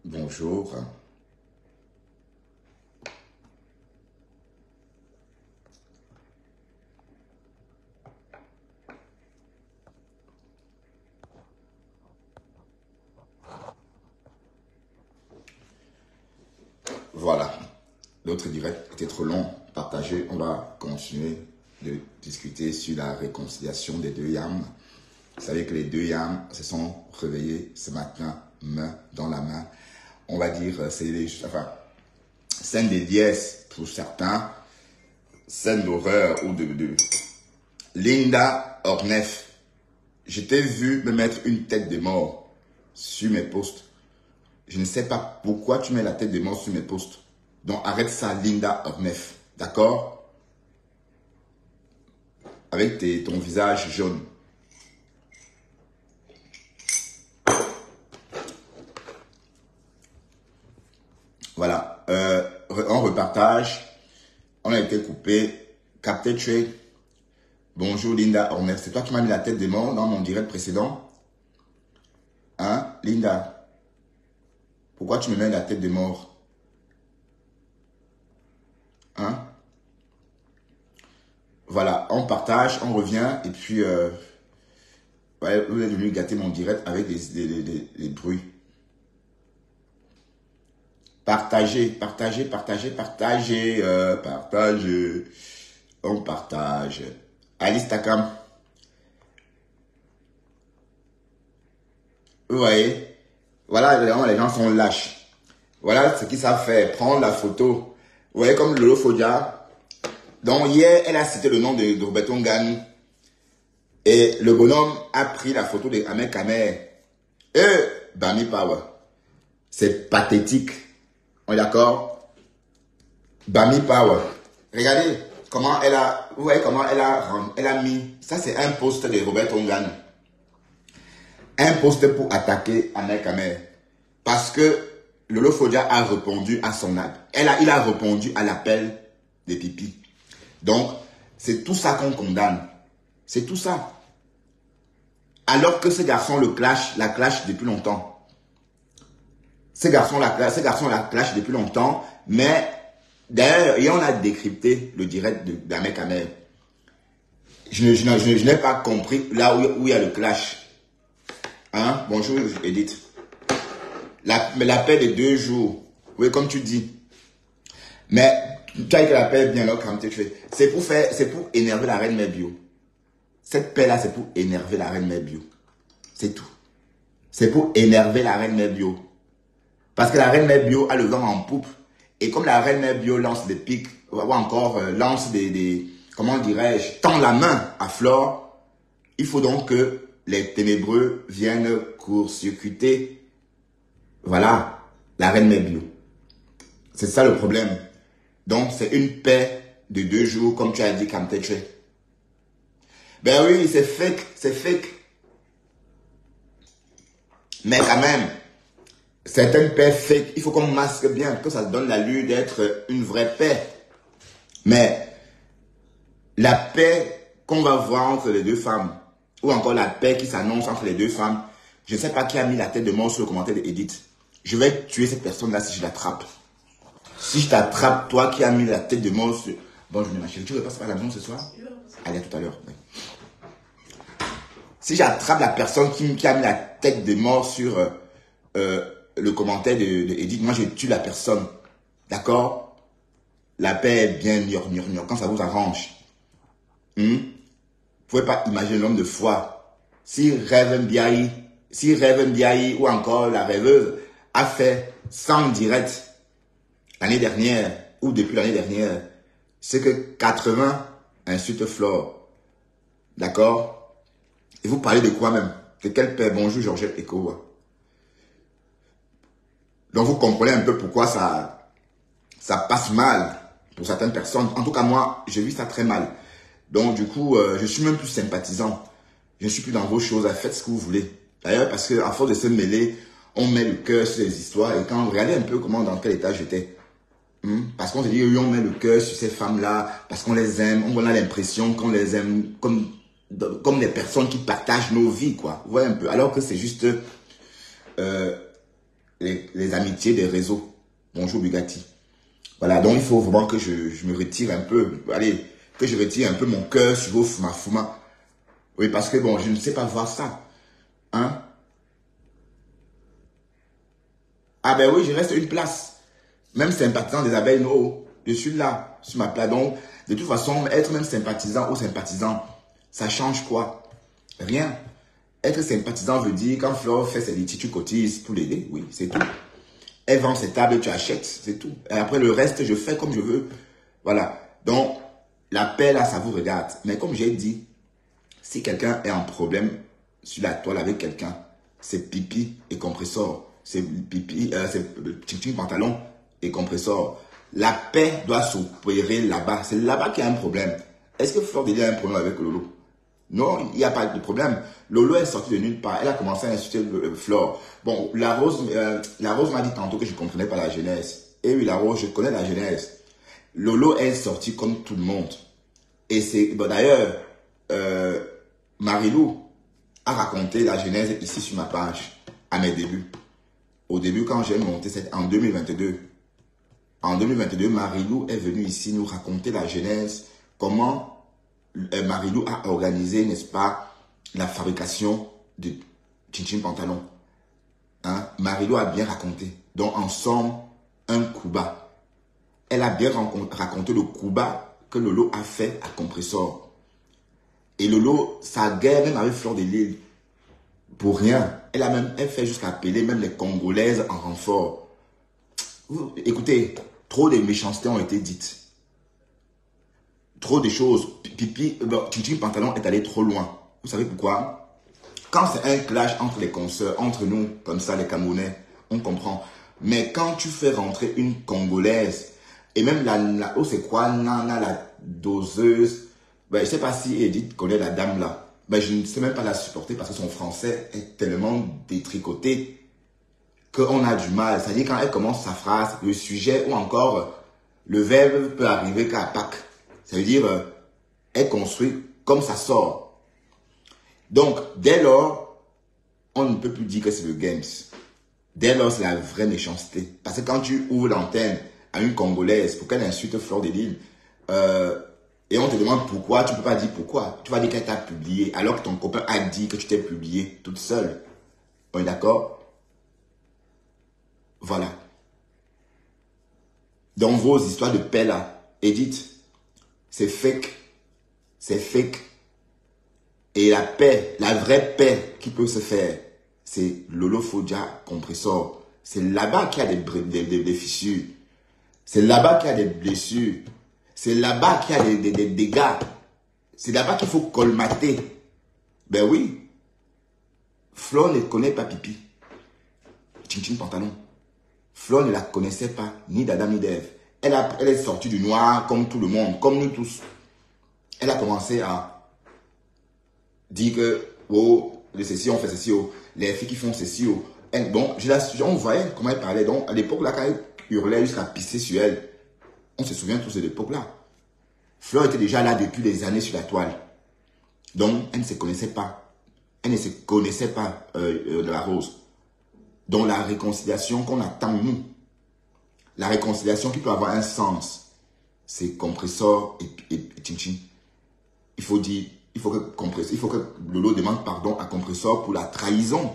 Bonjour. Voilà. L'autre direct était trop long. Partagez. On va continuer de discuter sur la réconciliation des deux yams. Vous savez que les deux yams se sont réveillés ce matin, main dans la main. On va dire, c'est enfin, scène des dièses pour certains, scène d'horreur ou de Linda Orneff. Je t'ai vu me mettre une tête de mort sur mes posts. Je ne sais pas pourquoi tu mets la tête de mort sur mes posts. Donc arrête ça, Linda Orneff. D'accord? Avec ton visage jaune. Voilà. On repartage. On a été coupé. Capté Trade. Bonjour Linda Orneff. C'est toi qui m'as mis la tête de mort dans mon direct précédent? Hein, Linda? Pourquoi tu me mets la tête de mort? Hein? Voilà, on partage, on revient et puis ouais, vous êtes venu gâter mon direct avec les bruits. Partagez, partagez, partagez, partagez, partagez. On partage. Alice Takam. Vous voyez? Voilà, vraiment, les gens sont lâches. Voilà ce qu'ils savent faire. Prendre la photo. Vous voyez comme Lolo Fodia. Donc hier, elle a cité le nom de Roberto Nganou. Et le bonhomme a pris la photo de Ahmed Kamer. Bami Power. C'est pathétique. On est d'accord? Bami Power. Regardez comment elle a... Vous voyez comment elle a mis... Ça, c'est un post de Roberto Nganou. Un post pour attaquer Ahmed Kamer. Parce que Lolo Fodia a répondu à son appel. Il a répondu à l'appel des pipis. Donc, c'est tout ça qu'on condamne. C'est tout ça. Alors que ces garçons la clash depuis longtemps. Ces garçons la clash depuis longtemps. Mais, d'ailleurs, on a décrypté le direct d'Ahmed Kamer. Je n'ai pas compris là où il y a le clash. Hein? Bonjour Edith. L'appel de 2 jours. Oui, comme tu dis. Mais tu as été l'appel bien là, comme tu fais. C'est pour énerver la reine Mebio. Cette paix-là, c'est pour énerver la reine Mebio. C'est tout. C'est pour énerver la reine Mebio. Parce que la reine Mebio a le vent en poupe. Et comme la reine Mebio lance des pics, ou encore lance comment dirais-je, tend la main à Flore, il faut donc que les ténébreux viennent court-circuiter. Voilà, la reine Mebio. C'est ça le problème. Donc, c'est une paix de 2 jours, comme tu as dit, Kamteche. Ben oui, c'est fake, c'est fake. Mais quand même, c'est une paix fake. Il faut qu'on masque bien, que ça donne l'allure d'être une vraie paix. Mais la paix qu'on va voir entre les deux femmes, ou encore la paix qui s'annonce entre les deux femmes, je ne sais pas qui a mis la tête de mort sur le commentaire d'Edith. Je vais tuer cette personne-là si je l'attrape. Si je t'attrape, toi qui as mis la tête de mort sur... Bon, je ma chérie, tu ne veux pas à la maison ce soir? Allez, à tout à l'heure. Oui. Si j'attrape la personne qui a mis la tête de mort sur le commentaire de Edith, moi je tue la personne. D'accord? La paix est bien quand ça vous arrange. Vous ne pouvez pas imaginer l'homme de foi. Si Reverend Biaï ou encore la rêveuse a fait 100 directs l'année dernière ou depuis l'année dernière, c'est que 80 insultent Flore. D'accord? Et vous parlez de quoi même? De quel père? Bonjour Georgette Echo. Donc vous comprenez un peu pourquoi ça passe mal pour certaines personnes. En tout cas moi, je vis ça très mal. Donc du coup, je suis même plus sympathisant. Je ne suis plus dans vos choses. Faites ce que vous voulez. D'ailleurs, parce qu'à force de se mêler, on met le cœur sur les histoires. Et quand regardez un peu dans quel état j'étais. Parce qu'on se dit, oui, on met le cœur sur ces femmes-là, parce qu'on les aime, on a l'impression qu'on les aime comme des personnes qui partagent nos vies, quoi. Vous voyez un peu. Alors que c'est juste les amitiés des réseaux. Bonjour Bugatti. Voilà, donc il faut vraiment que je me retire un peu. Allez, que je retire un peu mon cœur sur vos Fuma. Oui, parce que bon, je ne sais pas voir ça. Hein? Ah ben oui, je reste une place. Même sympathisant des abeilles, non. Je suis là, sur ma place. Donc, de toute façon, être même sympathisant ou sympathisant, ça change quoi? Rien. Être sympathisant veut dire, quand Flore fait ses litiges, tu cotises pour l'aider. Oui, c'est tout. Elle vend ses tables, tu achètes, c'est tout. Et après, le reste, je fais comme je veux. Voilà. Donc, la paix, là, ça vous regarde. Mais comme j'ai dit, si quelqu'un est en problème sur la toile avec quelqu'un, c'est pipi et compresseur. C'est pipi, c'est ching pantalon et compresseur. La paix doit s'opérer là-bas. C'est là-bas qu'il y a un problème. Est-ce que Flore Delis a un problème avec Lolo? Non, il n'y a pas de problème. Lolo est sorti de nulle part. Elle a commencé à insulter Flore. Bon, la Rose m'a dit tantôt que je ne comprenais pas la genèse. Et oui, la Rose, je connais la genèse. Lolo est sorti comme tout le monde. Et c'est, bon, d'ailleurs, Marilou a raconté la genèse ici sur ma page, à mes débuts. Au début, quand j'ai monté, c'était en 2022. En 2022, Marilou est venue ici nous raconter la genèse, comment Marilou a organisé, n'est-ce pas, la fabrication de Chin Pantalon. Hein? Marilou a bien raconté. Donc, ensemble, un coup bas. Elle a bien raconté le coup bas que Lolo a fait à Compressor. Et Lolo, sa guerre même avec Flore Delis, pour rien. Elle fait jusqu'à appeler même les Congolaises en renfort. Écoutez, trop de méchancetés ont été dites. Trop de choses. Chin Pantalon est allé trop loin. Vous savez pourquoi? Quand c'est un clash entre les consoeurs, entre nous, comme ça, les Camerounais, on comprend. Mais quand tu fais rentrer une Congolaise, et même oh c'est quoi, Nana, la doseuse, ben, je ne sais pas si Edith connaît la dame là. Ben, je ne sais même pas la supporter parce que son français est tellement détricoté qu'on a du mal. C'est-à-dire quand elle commence sa phrase, le sujet ou encore le verbe peut arriver qu'à Pâques. Ça veut dire, elle construit comme ça sort. Donc, dès lors, on ne peut plus dire que c'est le games. Dès lors, c'est la vraie méchanceté. Parce que quand tu ouvres l'antenne à une Congolaise pour qu'elle insulte Flore Delis, et on te demande pourquoi, tu ne peux pas dire pourquoi. Tu vas dire qu'elle t'a publié, alors que ton copain a dit que tu t'es publié toute seule. On est d'accord? Voilà. Dans vos histoires de paix là, Edith, c'est fake. C'est fake. Et la paix, la vraie paix qui peut se faire, c'est Lolo Fodia Compressor. C'est là-bas qu'il y a des fissures. C'est là-bas qu'il y a des blessures. C'est là-bas qu'il y a des dégâts. C'est là-bas qu'il faut colmater. Ben oui. Flore ne connaît pas Pipi. Chin Pantalon. Flore ne la connaissait pas, ni d'Adam ni d'Ève. Elle est sortie du noir comme tout le monde, comme nous tous. Elle a commencé à dire que, oh, les ceci, on fait ceci, oh, les filles qui font ceci, oh. Donc, on voyait comment elle parlait. Donc, à l'époque, là, quand elle hurlait jusqu'à pisser sur elle, on se souvient tous de l'époque-là. Flore était déjà là depuis des années sur la toile. Donc, elle ne se connaissait pas. Elle ne se connaissait pas de la Rose. Donc, la réconciliation qu'on attend, nous, la réconciliation qui peut avoir un sens, c'est Compressor et Chin. Il faut que Lolo demande pardon à Compressor pour la trahison.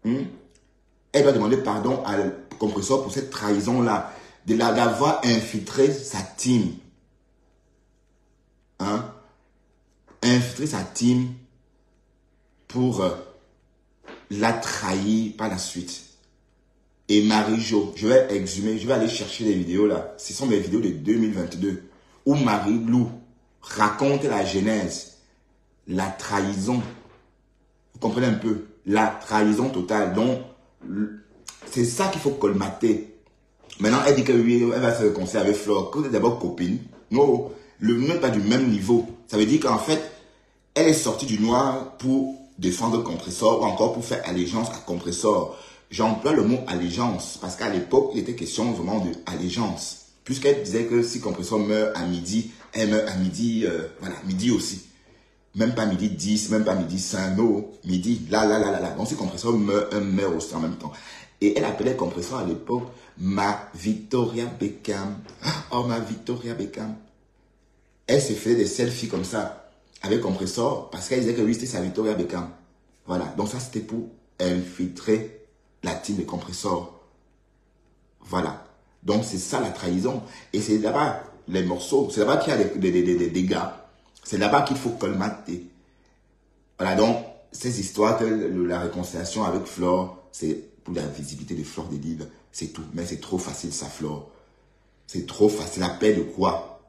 Elle doit demander pardon à Compressor pour cette trahison-là, d'avoir infiltré sa team. Hein? Infiltrer sa team pour la trahir par la suite. Et Marie-Jo, je vais exhumer, je vais aller chercher les vidéos là. Ce sont mes vidéos de 2022 où Marie-Lou raconte la genèse, la trahison. Vous comprenez un peu? La trahison totale. Donc, c'est ça qu'il faut colmater. Maintenant, elle dit que oui, elle va se réconcilier avec Flore. Que vous êtes d'abord copine. Non, le n'est pas du même niveau. Ça veut dire qu'en fait, elle est sortie du noir pour défendre Compressor ou encore pour faire allégeance à Compressor. J'emploie le mot allégeance parce qu'à l'époque, il était question vraiment de allégeance. Puisqu'elle disait que si Compressor meurt à midi, elle meurt à midi, voilà, midi aussi. Même pas midi 10, même pas midi 5, non, midi, là. Donc, ce compresseur meurt aussi en même temps. Et elle appelait le compresseur à l'époque ma Victoria Beckham. Oh, ma Victoria Beckham. Elle se faisait des selfies comme ça, avec compresseur, parce qu'elle disait que oui, c'était sa Victoria Beckham. Voilà. Donc, ça, c'était pour infiltrer la team de compresseur. Voilà. Donc, c'est ça la trahison. Et c'est là-bas, les morceaux, c'est là-bas qu'il y a des dégâts. C'est là-bas qu'il faut colmater. Voilà, donc, ces histoires que la réconciliation avec Flore, c'est pour la visibilité de Flore des livres, c'est tout. Mais c'est trop facile, ça, Flore. C'est trop facile. La paix de quoi?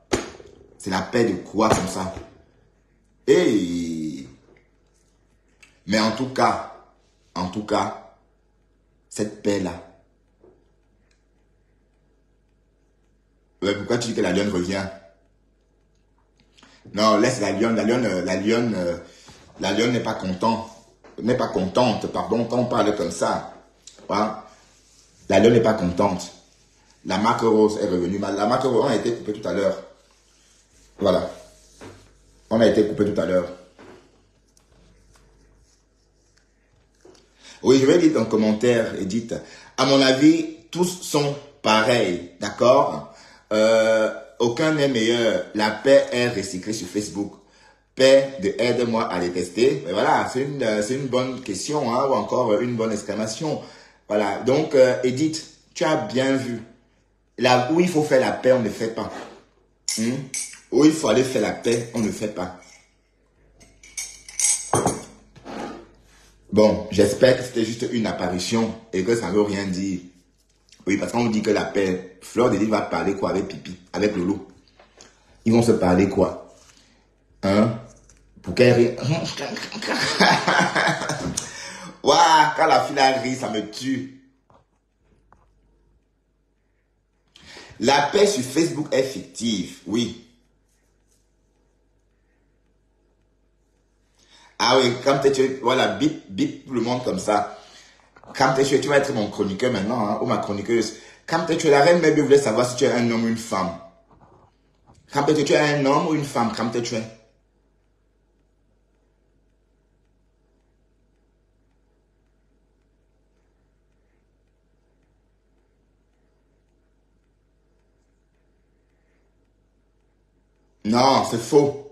C'est la paix de quoi comme ça? Et mais en tout cas, cette paix-là. Ouais, pourquoi tu dis que la lionne revient? Non, laisse la lionne. La lionne n'est pas contente, pardon, quand on parle comme ça. Hein? La lionne n'est pas contente. La marque rose est revenue. La marque rose, on a été coupé tout à l'heure. Voilà. On a été coupé tout à l'heure. Oui, je vais lire ton commentaire, Edith. À mon avis, tous sont pareils, d'accord? Aucun n'est meilleur. La paix est recyclée sur Facebook. Paix de aide-moi à les tester. Mais voilà, c'est une bonne question, hein, ou encore une bonne exclamation. Voilà, donc Edith, tu as bien vu. Là où il faut faire la paix, on ne fait pas. Où il faut aller faire la paix, on ne fait pas. Bon, j'espère que c'était juste une apparition et que ça ne veut rien dire. Oui, parce qu'on dit que la paix, Flore de Lys va parler quoi avec Pipi, avec Lolo. Ils vont se parler quoi? Hein? Pour qu'elle rit. Waouh, quand la fille a ri, ça me tue. La paix sur Facebook est fictive, oui. Ah oui, quand tu voilà, bip tout le monde comme ça. Quand tu vas être mon chroniqueur maintenant, hein, ou ma chroniqueuse. Quand tu es la reine, mais je voulais savoir si tu es un homme ou une femme. Quand tu es un homme ou une femme, quand tu es. Non, c'est faux.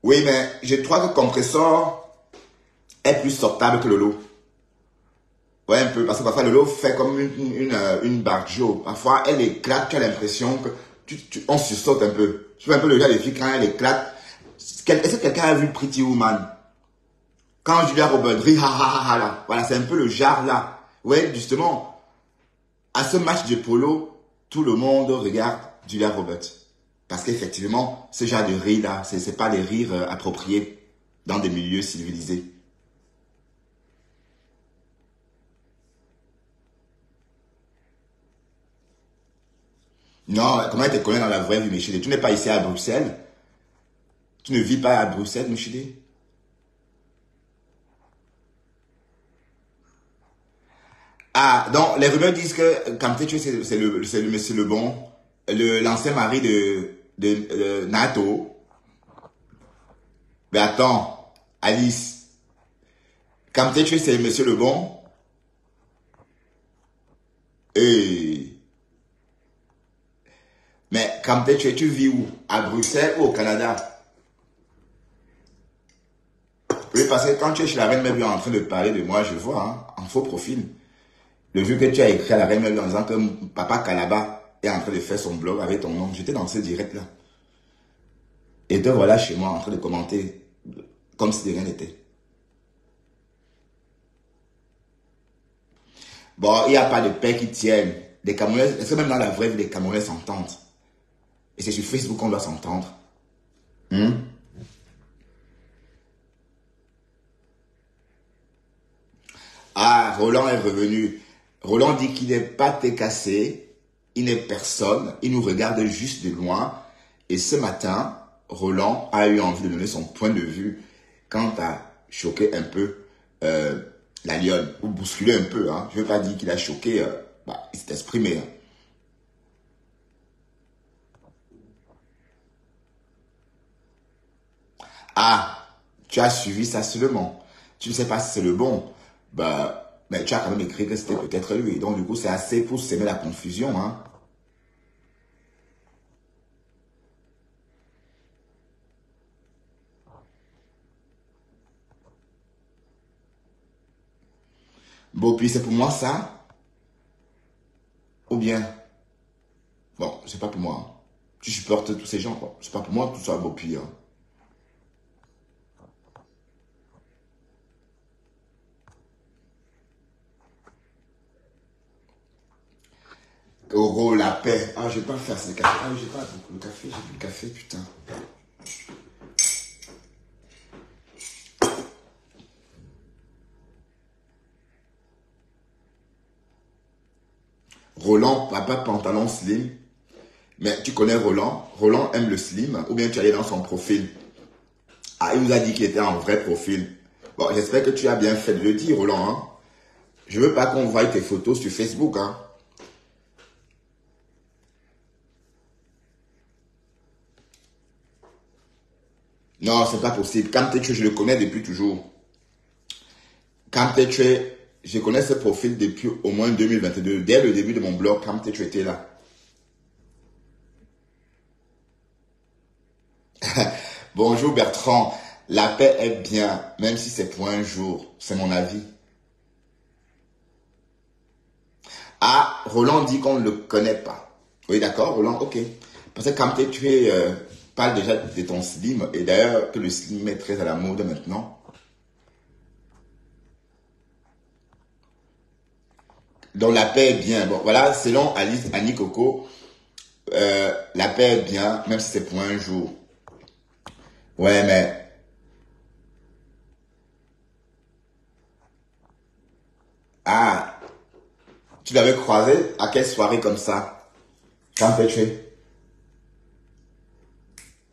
Oui, mais je crois que Compressor est plus sortable que Lolo. Ouais, un peu, parce que parfois Lolo fait comme une barjo. Parfois, elle éclate, tu as l'impression que on se saute un peu. Tu vois un peu le genre de fille quand elle éclate. Est-ce que quelqu'un a vu Pretty Woman? Quand Julia Roberts rit, ha ha ha ha là. Voilà, c'est un peu le genre là. Ouais, justement, à ce match de polo, tout le monde regarde Julia Roberts. Parce qu'effectivement, ce genre de rire là, c'est pas des rires appropriés dans des milieux civilisés. Non, comment elle te connaît dans la vraie vie, Michel? Tu n'es pas ici à Bruxelles. Tu ne vis pas à Bruxelles, Michel. Ah, donc les rumeurs disent que Kamtechu, c'est le monsieur Lebon, l'ancien mari de Nato. Mais attends, Alice, Kamtechu, c'est monsieur Lebon. Et... Mais Kamtechu, tu vis où? À Bruxelles ou au Canada? Oui, parce que quand tu es chez la reine Mabie en train de parler de moi, je vois, hein, en faux profil. Le jour que tu as écrit à la reine Mabie en disant que Papa Calaba est en train de faire son blog avec ton nom, j'étais dans ce direct-là. Et te voilà chez moi en train de commenter comme si de rien n'était. Bon, il n'y a pas de paix qui tienne. Les Camerounais, est-ce que même dans la vraie vie, les Camerounais s'entendent? Et c'est sur Facebook qu'on doit s'entendre. Ah, Roland est revenu. Roland dit qu'il n'est pas cassé, il n'est personne, il nous regarde juste de loin. Et ce matin, Roland a eu envie de donner son point de vue quant à choquer un peu la lionne, ou bousculer un peu. Hein. Je ne veux pas dire qu'il a choqué, il s'est exprimé. Hein. Ah, tu as suivi ça seulement. Tu ne sais pas si c'est le bon. Bah, mais tu as quand même écrit que c'était peut-être lui. Donc, du coup, c'est assez pour s'aimer la confusion, hein. Bon, puis c'est pour moi ça? Ou bien, bon, c'est pas pour moi, hein. Tu supportes tous ces gens, quoi. C'est pas pour moi tout ça, beau puis, hein. Oro, la paix. Ah, je vais pas faire ce café. Ah, j'ai pas beaucoup de café, j'ai plus de café, putain. Roland, papa, pantalon slim. Mais tu connais Roland. Roland aime le slim. Ou bien tu es allé dans son profil. Ah, il nous a dit qu'il était en vrai profil. Bon, j'espère que tu as bien fait de le dire, Roland, hein. Je veux pas qu'on voie tes photos sur Facebook, hein. Non, c'est pas possible. Quand tu je le connais depuis toujours. Quand tu je connais ce profil depuis au moins 2022. Dès le début de mon blog, quand tu étais là. Bonjour Bertrand. La paix est bien, même si c'est pour un jour. C'est mon avis. Ah, Roland dit qu'on ne le connaît pas. Oui, d'accord, Roland, ok. Parce que quand parles déjà de ton slim, et d'ailleurs que le slim est très à la mode maintenant. Donc la paix est bien. Bon, voilà, selon Alice, Annie Coco, la paix est bien, même si c'est pour un jour. Ouais, mais, ah, tu l'avais croisé à quelle soirée comme ça? Quand tu es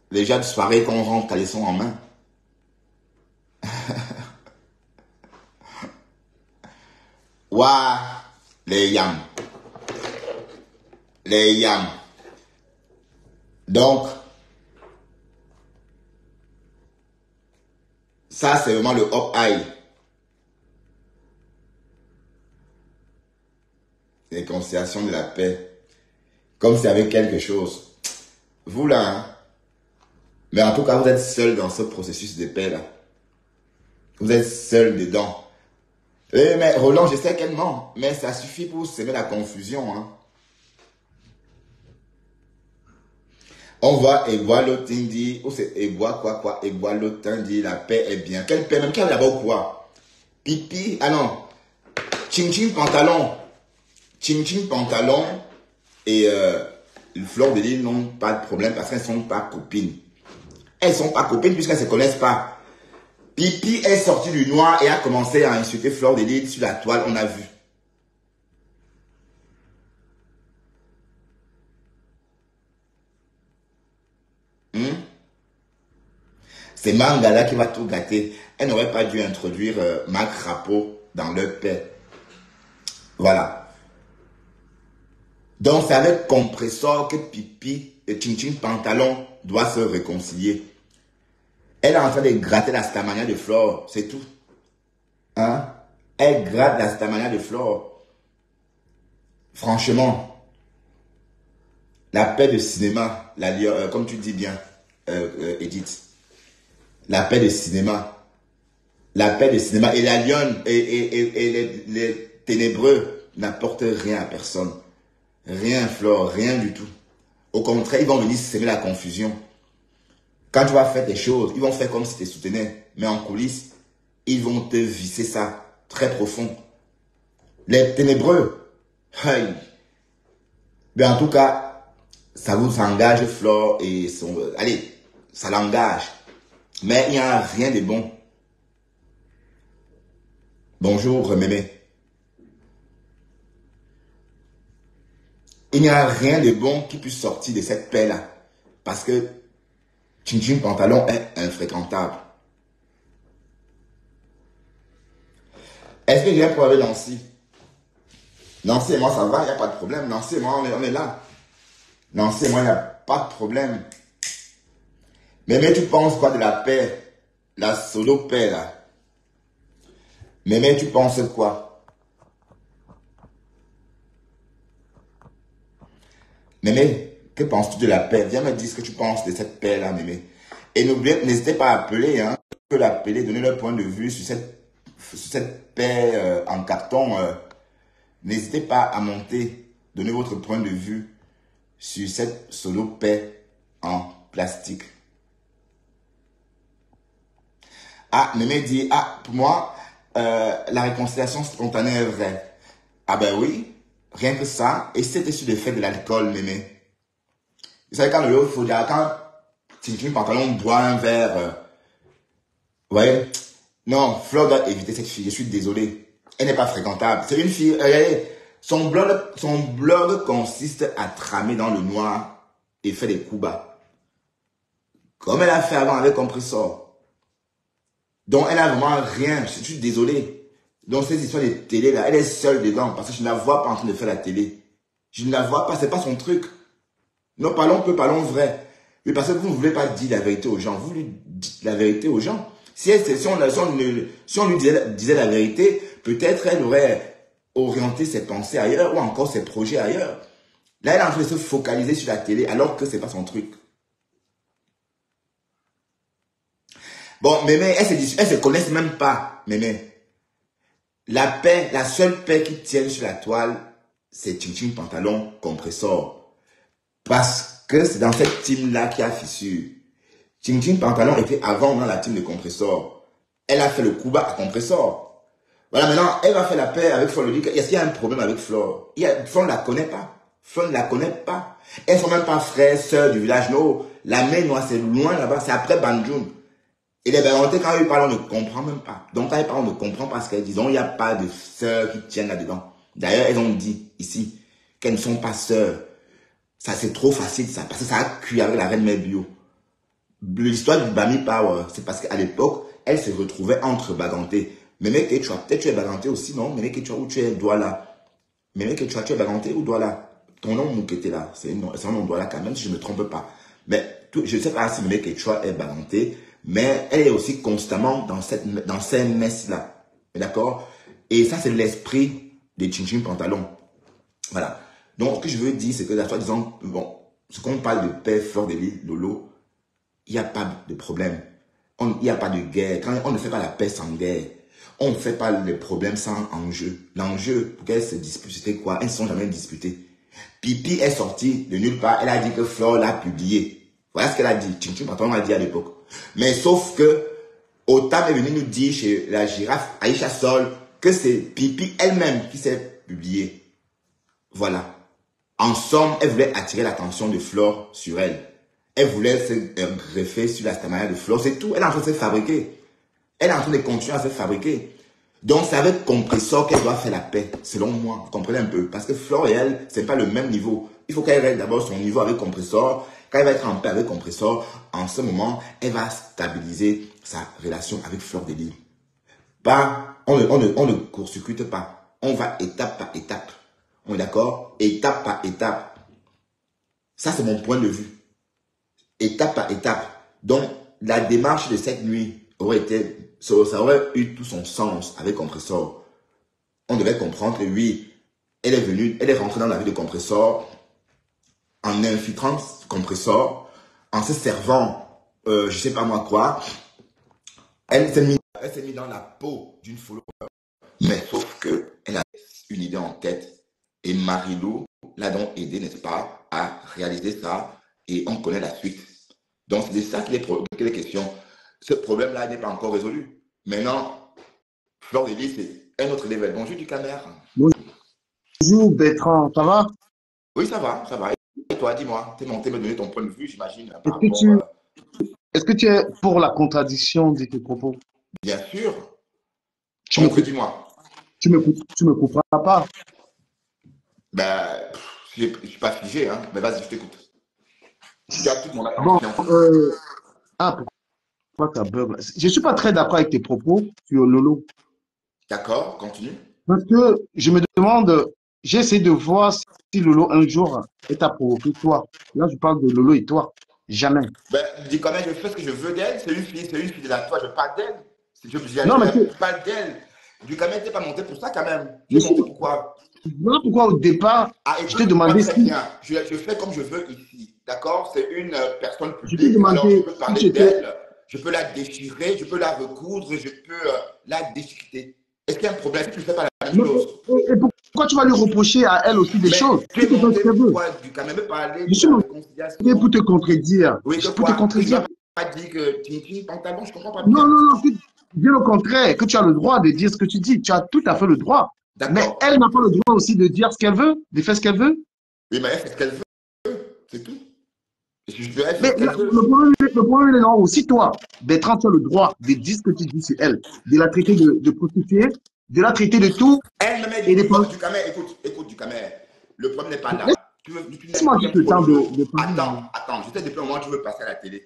les gens de soirée qu'on rentre caleçon en main. Ouah, les yams, les yams. Donc, ça c'est vraiment le hop high. Les conciliations de la paix. Comme s'il y avait quelque chose. Vous là, hein? Mais en tout cas, vous êtes seul dans ce processus de paix là. Vous êtes seul dedans. Eh, mais Roland, je sais qu'elle ment, mais ça suffit pour semer la confusion, hein. On voit Egualotindi, ou c'est Egua quoi, Egualotindi, la paix est bien. Quelle paix, même qui a d'abord quoi? Pipi, ah non, Ching Ching pantalon. Ching Ching pantalon et Fleur de Lys n'ont pas de problème parce qu'elles ne sont pas copines. Elles ne sont pas copines puisqu'elles ne se connaissent pas. Pipi est sorti du noir et a commencé à insulter Fleur de Lys sur la toile, on a vu. Hmm? C'est Mangala qui va tout gâter. Elle n'aurait pas dû introduire Marc Rapeau dans leur paix. Voilà. Donc c'est avec compresseur que Pipi et Ching Ching pantalon doivent se réconcilier. Elle est en train de gratter la stamania de Flore, c'est tout. Hein? Elle gratte la stamania de Flore. Franchement, la paix de cinéma, comme tu dis bien, Edith, la paix de cinéma, la paix de cinéma et la lionne et les ténébreux n'apportent rien à personne. Rien, Flore, rien du tout. Au contraire, ils vont venir semer la confusion. Quand tu vas faire des choses, ils vont faire comme si tu les soutenais. Mais en coulisses, ils vont te visser ça très profond. Les ténébreux. Aïe. Mais en tout cas, ça vous engage, Flore, et son... Allez, ça l'engage. Mais il n'y a rien de bon. Bonjour, Mémé. Il n'y a rien de bon qui puisse sortir de cette paix-là. Parce que Ching Ching pantalon est infréquentable. Est-ce que j'ai un problème avec Nancy? Nancy et moi, ça va, il n'y a pas de problème. Nancy et moi, on est là. Nancy et moi, il n'y a pas de problème. Mais tu penses quoi de la paix? la solo paix là. Mais tu penses quoi? Mémé, que penses-tu de la paix? Viens me dire ce que tu penses de cette paix là, Mémé. Et n'hésitez pas à appeler, hein. Vous pouvez l'appeler, donner leur point de vue sur cette paix en carton. N'hésitez pas à monter, donner votre point de vue sur cette solo paix en plastique. Ah, Mémé dit, ah, pour moi, la réconciliation spontanée est vraie. Ah ben oui, rien que ça. Et c'était sur l'effet de l'alcool, Mémé. Vous savez, quand il faut dire, quand Tintin Pantalon boit un verre, vous voyez, non, Flo doit éviter cette fille, je suis désolé. Elle n'est pas fréquentable. C'est une fille, regardez, son blog consiste à tramer dans le noir et faire des coups bas. Comme elle a fait avant avec Compressor. Donc, elle a vraiment rien. Je suis désolé. Donc, ces histoires de télé, là, elle est seule dedans parce que je ne la vois pas en train de faire la télé. Je ne la vois pas, c'est pas son truc. Non, parlons peu, parlons vrai. Oui, parce que vous ne voulez pas dire la vérité aux gens. Vous lui dites la vérité aux gens. Si on lui disait la vérité, peut-être elle aurait orienté ses pensées ailleurs ou encore ses projets ailleurs. Là, elle est en train de se focaliser sur la télé alors que c'est pas son truc. Bon, Mémé, elles se connaissent même pas, Mémé. La paix, la seule paix qui tient sur la toile, c'est Tintin Pantalon Compressor. Parce que c'est dans cette team-là qu'il y a fissure. Tintin Pantalon était avant dans la team de Compressor. Elle a fait le coup bas à Compressor. Voilà, maintenant, elle va faire la paix avec Flore. Est-ce qu'il y a un problème avec Flore? Flore ne la connaît pas. Flore ne la connaît pas. Elles ne sont même pas frères, sœurs du village. Non, la main noire, c'est loin là-bas. C'est après Banjoun. Et les Balantais, quand ils parlent, on ne comprend même pas. Donc, quand ils parlent, on ne comprend pas ce qu'elles disent. Il n'y a pas de sœurs qui tiennent là-dedans. D'ailleurs, elles ont dit ici qu'elles ne sont pas sœurs. Ça, c'est trop facile, ça. Parce que ça a cuit avec la reine Mère Bio. L'histoire du Bami Power, c'est parce qu'à l'époque, elle se retrouvait entre Baganté. Mais mec, peut-être tu es Baganté aussi, non? Mais mec, où tu es Douala? Mais mec, tu es Baganté ou Douala? Ton nom Moukete là, c'est un nom Douala quand même, si je ne me trompe pas. Mais je ne sais pas si mec est Baganté, mais elle est aussi constamment dans ces messes-là. D'accord? Et ça, c'est l'esprit des Tintin Pantalon. Voilà. Donc, ce que je veux dire, c'est que la fois disant, bon, ce qu'on parle de paix, Fleur de Lys, Lolo, il n'y a pas de problème. Il n'y a pas de guerre. Quand on ne fait pas la paix sans guerre, on ne fait pas les problèmes sans enjeu. L'enjeu, pour qu'elles se disputent, c'était quoi? Elles ne sont jamais disputées. Pipi est sortie de nulle part. Elle a dit que Flore l'a publié. Voilà ce qu'elle a dit. Tintin Pantalon a dit à l'époque. Mais sauf que Otam est venu nous dire chez la girafe Aïcha Sol que c'est Pipi elle-même qui s'est publiée. Voilà. En somme, elle voulait attirer l'attention de Flore sur elle. Elle voulait se greffer sur la stamina de Flore. C'est tout. Elle est en train de se fabriquer. Elle est en train de continuer à se fabriquer. Donc, c'est avec Compressor qu'elle doit faire la paix, selon moi. Vous comprenez un peu? Parce que Flore et elle, c'est pas le même niveau. Il faut qu'elle règle d'abord son niveau avec Compressor. Quand elle va être en paix avec Compressor, en ce moment, elle va stabiliser sa relation avec Fleur de Lys. On ne court-circuite pas. On va étape par étape. On est d'accord? Étape par étape. Ça, c'est mon point de vue. Étape par étape. Donc, la démarche de cette nuit ça aurait eu tout son sens avec Compressor. On devait comprendre que oui, elle est rentrée dans la vie de Compressor en infiltrant Compressor, en se servant, je sais pas moi quoi. Elle s'est mise dans la peau d'une follower. Mais sauf que elle a une idée en tête. Et Marilou l'a donc aidé, n'est-ce pas, à réaliser ça. Et on connaît la suite. Donc, c'est de ça qu'il est question. Ce problème-là n'est pas encore résolu. Maintenant, Fleur de Lys, c'est un autre level. Bonjour du Camer. Bonjour Bertrand, ça va? Oui, ça va, ça va. Et toi, dis-moi, t'es monté me donner ton point de vue, j'imagine, Est-ce par que rapport. est-ce que tu es pour la contradiction de tes propos? Bien sûr, Tu me, contredis-moi. tu me couperas pas. Ben, je ne suis pas figé, hein, mais vas-y, je t'écoute. Tu as toute mon Bon, attention. pourquoi tu as peur? Je suis pas très d'accord avec tes propos sur Lolo. D'accord, continue. Parce que je me demande, j'ai essayé de voir si Lolo un jour elle t'a provoqué toi. Là, je parle de Lolo et toi. Jamais. Ben, je dis quand même, je fais ce que je veux d'elle. C'est une fille de la toi, je parle d'elle. Non, mais Je parle d'elle. Du quand même, tu n'es pas monté pour ça quand même. Tu je es suis, monté pourquoi? voilà pourquoi au départ, Ah, je t'ai écoute-moi demandé très si, bien. Je fais comme je veux ici. D'accord? C'est une personne je t'ai publique. Alors, je demandé peux si parler tu étais, d'elle. Je peux la déchirer. Je peux la recoudre. Je peux la déchiqueter. Est-ce qu'il y a un problème? Est-ce que tu ne fais pas la même mais, chose? et pourquoi tu vas lui reprocher à elle aussi des Mais choses? tu Qui es te fait ce monté qu'elle veut? pourquoi? Du quand même parler Je de suis la monté pour réconciliation. te contredire. Oui, que Pour te quoi? Que je ne contredire. dois pas dire que Tintin pantalon, je ne comprends pas Non, bien. non, non, bien au contraire, que tu as le droit de dire ce que tu dis. Tu as tout à fait le droit. Mais D'accord. elle n'a pas le droit aussi de dire ce qu'elle veut, de faire ce qu'elle veut. Oui, mais elle fait ce qu'elle veut. C'est tout. Elle fait Mais ce qu'elle veut. le problème est là aussi, toi, Bertrand, tu as le droit de dire ce que tu dis sur elle, de la traiter de prostituée, de la traiter de tout Elle me met et de dit, bon, penser. Ducamer, écoute, Ducamer, le problème n'est pas là. Laisse-moi Tu juste aimes le trop temps Lolo. de parler. Attends, je sais depuis un moment que tu veux passer à la télé.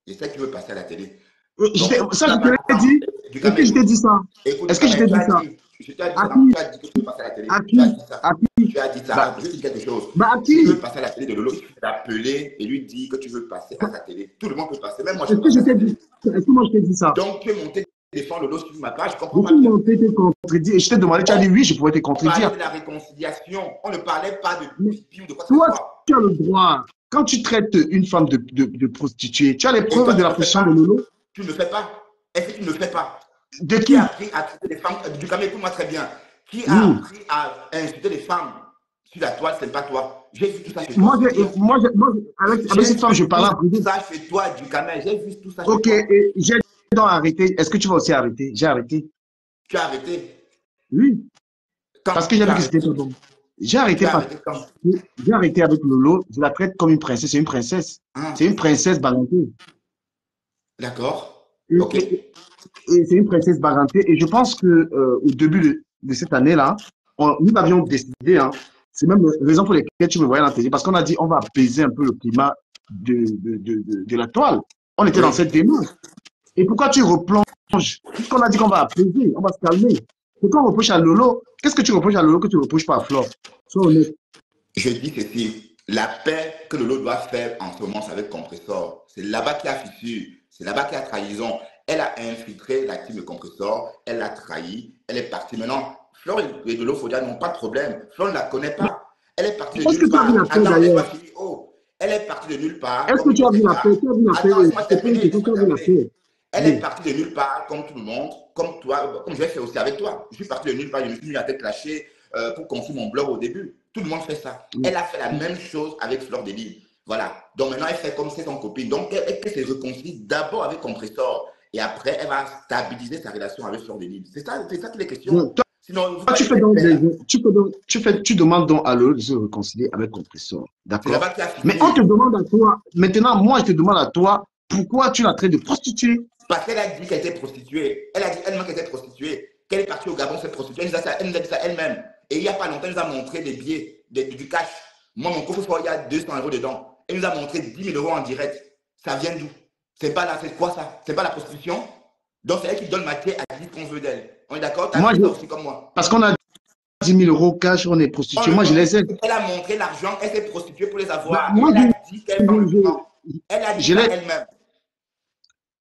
Je sais que tu veux passer à la télé. Ça, Tu je as te pas, l'ai attends, dit. Est-ce Ducamer, que je t'ai dit ça? Est-ce que je Ducamer, t'ai tu dit as ça? dit, je t'ai dit À ça, qui? tu as dit que tu veux passer à la télé. À Tu as qui? dit ça. À qui? Tu as dit ça. Bah, Alors, je dis quelque chose. à Si tu veux qui? passer à la télé de Lolo, il suffit d'appeler et lui dire que tu veux passer à sa télé. Tout le monde peut passer. Même moi, je Est-ce peux que passer je à sa t'ai dit? télé. Est-ce que moi je t'ai dit ça? Donc, tu es monté défendre Lolo sur ma page, je ne comprends Je pas suis bien. monté te contredire et je t'ai demandé, tu as dit oui, je pourrais te On parlait contredire. de la réconciliation. On ne parlait pas de Mais pipi ou de quoi que ce toi, soit. tu as le droit. Quand tu traites une femme de prostituée, tu as les Et preuves toi, de tu la ne le fais prostitution de pas. Lolo? Tu ne le fais pas. Est-ce que tu ne le fais pas? De Qui a qui? appris à traiter les femmes du Cameroun? Écoute-moi très bien. Qui a Oui. appris à insulter les femmes sur la toile? Ce n'est pas toi. J'ai vu tout ça chez toi Moi, aussi. Hein. avec J'ai cette femme, je vu parlais tout en privé. ça chez toi, du Cameroun. J'ai vu tout ça chez Ok, toi. et j'ai donc arrêté. Est-ce que tu vas aussi arrêter? J'ai arrêté. Tu as arrêté. Oui. Parce que Quand j'ai tu as vu que c'était arrêté? pas bon. J'ai Tu arrêté as parce arrêté quand? que j'ai arrêté avec Lolo. Je la traite comme une princesse. C'est une princesse. Ah, C'est une princesse barantée. d'accord. Et, Ok. et c'est une princesse barantée. Et je pense que au début de cette année-là, nous avions décidé, hein, c'est même la raison pour laquelle tu me voyais à la télé, parce qu'on a dit on va apaiser un peu le climat de la toile. On était dans Oui. cette démarche. Et pourquoi tu replonges? Puisqu'on a dit qu'on va apaiser, on va se calmer. Pourquoi on reproche à Lolo? Qu'est-ce que tu reproches à Lolo que tu ne reproches pas à Flore? Sois honnête. Je dis ceci, la paix que Lolo doit faire en ce moment, c'est avec Compressor. C'est là-bas qu'il y a fissure, c'est là-bas qu'il y a trahison. Elle a infiltré la team de Compressor, elle l'a trahi, elle est partie. Maintenant, Flore et Lolo Fodia n'ont pas de problème. Flore ne la connaît pas. Elle est partie de Est-ce que nulle tu as vu part. la paix Attends, laisse-moi d'ailleurs? finir. Oh, elle est partie de nulle part, Est-ce comme que tu tout as vu est la paix? là. Tu as vu la paix? Attends, laisse-moi Je te pose une terminer, question, tu laisse-moi as vu la terminer. paix? Elle est Oui. partie de nulle part, comme tout le monde, comme toi, comme je l'ai fait aussi avec toi. Je suis parti de nulle part, je me suis mis à tête lâchée pour construire mon blog au début. Tout le monde fait ça. Elle a fait la même chose avec Fleur de Lille. Voilà. Donc maintenant, elle fait comme c'est son copine. Donc, elle se réconcilie d'abord avec Compressor. Et après, elle va stabiliser sa relation avec Fleur de Lille. C'est ça qu'il est question. Donc, toi, Sinon, il ne faut toi, pas tu dire fais cette donc paix là. tu demandes donc à Lolo de se réconcilier avec Compressor. C'est D'accord? là-bas qu'il y a Mais on te fissure. demande à toi, maintenant, moi, je te demande à toi, pourquoi tu la traites de prostituée? Parce qu'elle a dit qu'elle était prostituée. Elle a dit elle-même qu'elle était prostituée. Qu'elle est partie au Gabon, c'est prostituée. Elle nous a dit ça elle-même. Et il n'y a pas longtemps, elle nous a montré des billets, du cash. Moi, mon coffre-fort, il y a 200 € dedans. Elle nous a montré 10 000 € en direct. Ça vient d'où? C'est pas là, c'est quoi ça? C'est pas la prostitution? Donc, c'est elle qui donne matière à dire qu'on veut d'elle. On est d'accord? Tu as Moi, vu ça aussi comme moi. parce qu'on a 10 000 € cash, on est On prostitué. le Moi, je montre. les aide. Elle a montré l'argent, elle s'est prostituée pour les Bah, avoir. Et moi, elle a dit qu'elle vend le piment. Elle a dit je ça l'ai. elle-même.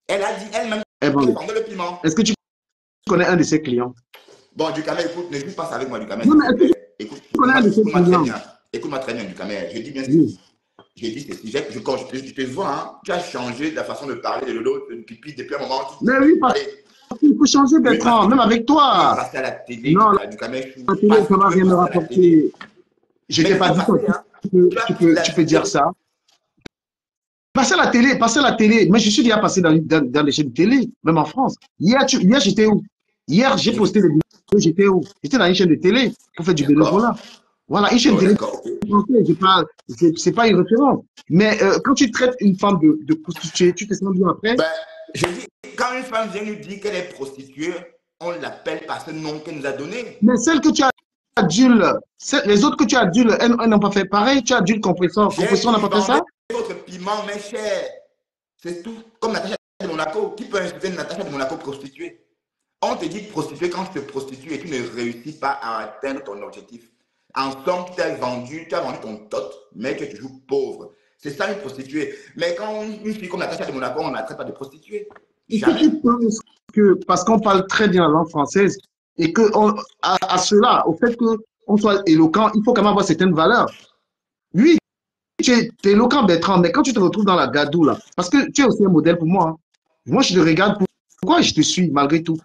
Elle a dit elle-même Eh ben, qu'elle vendait le piment. est-ce que tu connais un de ses clients? Bon, Ducamel, écoute, ne joue pas ça avec moi, Ducamel, Non, s'il mais te est-ce que tu plaît. Écoute, connais un de ses écoute-moi très clients? bien. Écoute-moi très bien, Ducamel. Je dis bien Oui. ceci. J'ai dit ceci. Quand je te vois, hein, tu as changé la façon de parler de Lolo depuis un moment. Mais oui, parce Allez, qu'il faut changer, tu veux Bertrand, passer, même avec tu veux toi. passer à la télé, Non, Ducamel, la télé, parce ça que va tu veux rien me passer à la télé. rapporter. Je Mais t'ai il pas faut dit ça. passer, hein. Tu as pris Tu peux dire l'insulter. ça. Passer à la télé. Mais je suis déjà passé dans les chaînes de télé, même en France. Hier j'étais où? Hier, j'ai posté des vidéos, j'étais où? J'étais dans une chaîne de télé pour faire du bénévolat. D'accord. Voilà, une chaîne de Oh, télé d'accord, ok. française, c'est pas une référence. Mais quand tu traites une femme de prostituée, tu te sens bien après? Ben, je dis, quand une femme vient nous dire qu'elle est prostituée, on l'appelle par ce nom qu'elle nous a donné. Mais celle que tu adules, les autres que tu adules, elles n'ont pas fait pareil. Tu adules compresseur. J'ai Compresseur n'a dit, pas fait vendez ça? votre piment, mes chers. C'est tout. Comme Natacha de Monaco. Qui peut insulter Natacha de Monaco prostituée? On te dit prostituée quand tu te prostitues et tu ne réussis pas à atteindre ton objectif. En somme, tu as vendu ton tot, mais tu es toujours pauvre. C'est ça une prostituée. Mais quand une fille comme Natacha de Monaco, on ne la traite pas de prostituée. Est-ce que Jamais. tu penses que, parce qu'on parle très bien la langue française, et que à cela, au fait qu'on soit éloquent, il faut quand même avoir certaines valeurs. Oui, tu es éloquent, Bertrand, mais quand tu te retrouves dans la gadoue, là, parce que tu es aussi un modèle pour moi, hein. Moi, je te regarde, pourquoi je te suis malgré tout?